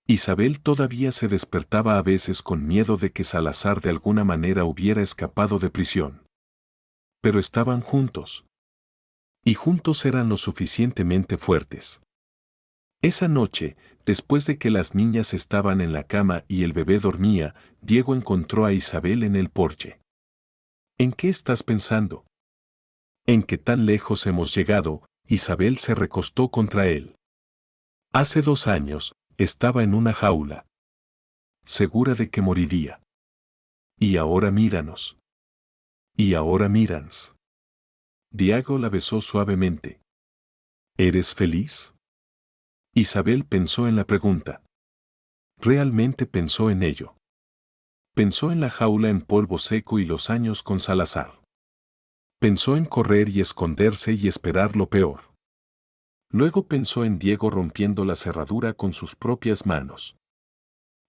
Isabel todavía se despertaba a veces con miedo de que Salazar de alguna manera hubiera escapado de prisión. Pero estaban juntos. Y juntos eran lo suficientemente fuertes. Esa noche, después de que las niñas estaban en la cama y el bebé dormía, Diego encontró a Isabel en el porche. ¿En qué estás pensando? ¿En qué tan lejos hemos llegado? Isabel se recostó contra él. Hace 2 años, estaba en una jaula. Segura de que moriría. Y ahora míranos. Y ahora míranos. Diego la besó suavemente. ¿Eres feliz? Isabel pensó en la pregunta. Realmente pensó en ello. Pensó en la jaula en polvo seco y los años con Salazar. Pensó en correr y esconderse y esperar lo peor. Luego pensó en Diego rompiendo la cerradura con sus propias manos.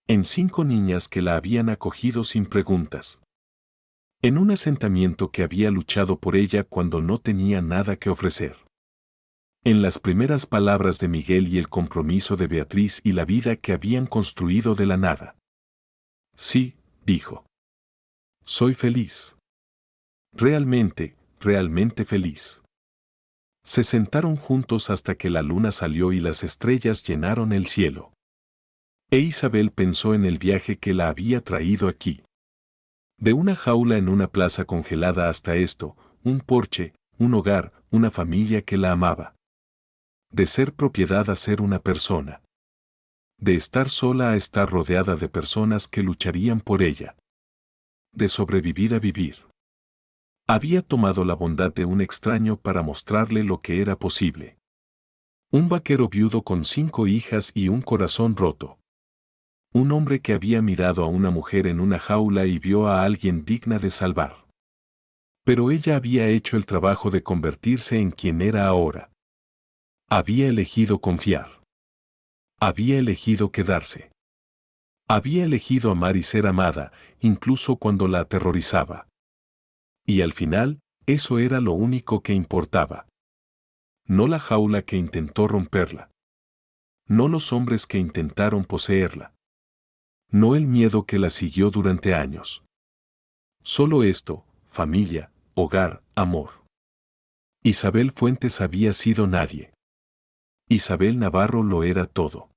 En 5 niñas que la habían acogido sin preguntas. En un asentamiento que había luchado por ella cuando no tenía nada que ofrecer. En las primeras palabras de Miguel y el compromiso de Beatriz y la vida que habían construido de la nada. Sí, dijo. Soy feliz. Realmente, realmente feliz. Se sentaron juntos hasta que la luna salió y las estrellas llenaron el cielo. E Isabel pensó en el viaje que la había traído aquí. De una jaula en una plaza congelada hasta esto, un porche, un hogar, una familia que la amaba. De ser propiedad a ser una persona. De estar sola a estar rodeada de personas que lucharían por ella. De sobrevivir a vivir. Había tomado la bondad de un extraño para mostrarle lo que era posible. Un vaquero viudo con 5 hijas y un corazón roto. Un hombre que había mirado a una mujer en una jaula y vio a alguien digna de salvar. Pero ella había hecho el trabajo de convertirse en quien era ahora. Había elegido confiar. Había elegido quedarse. Había elegido amar y ser amada, incluso cuando la aterrorizaba. Y al final, eso era lo único que importaba. No la jaula que intentó romperla. No los hombres que intentaron poseerla. No el miedo que la siguió durante años. Solo esto, familia, hogar, amor. Isabel Fuentes había sido nadie. Isabel Navarro lo era todo.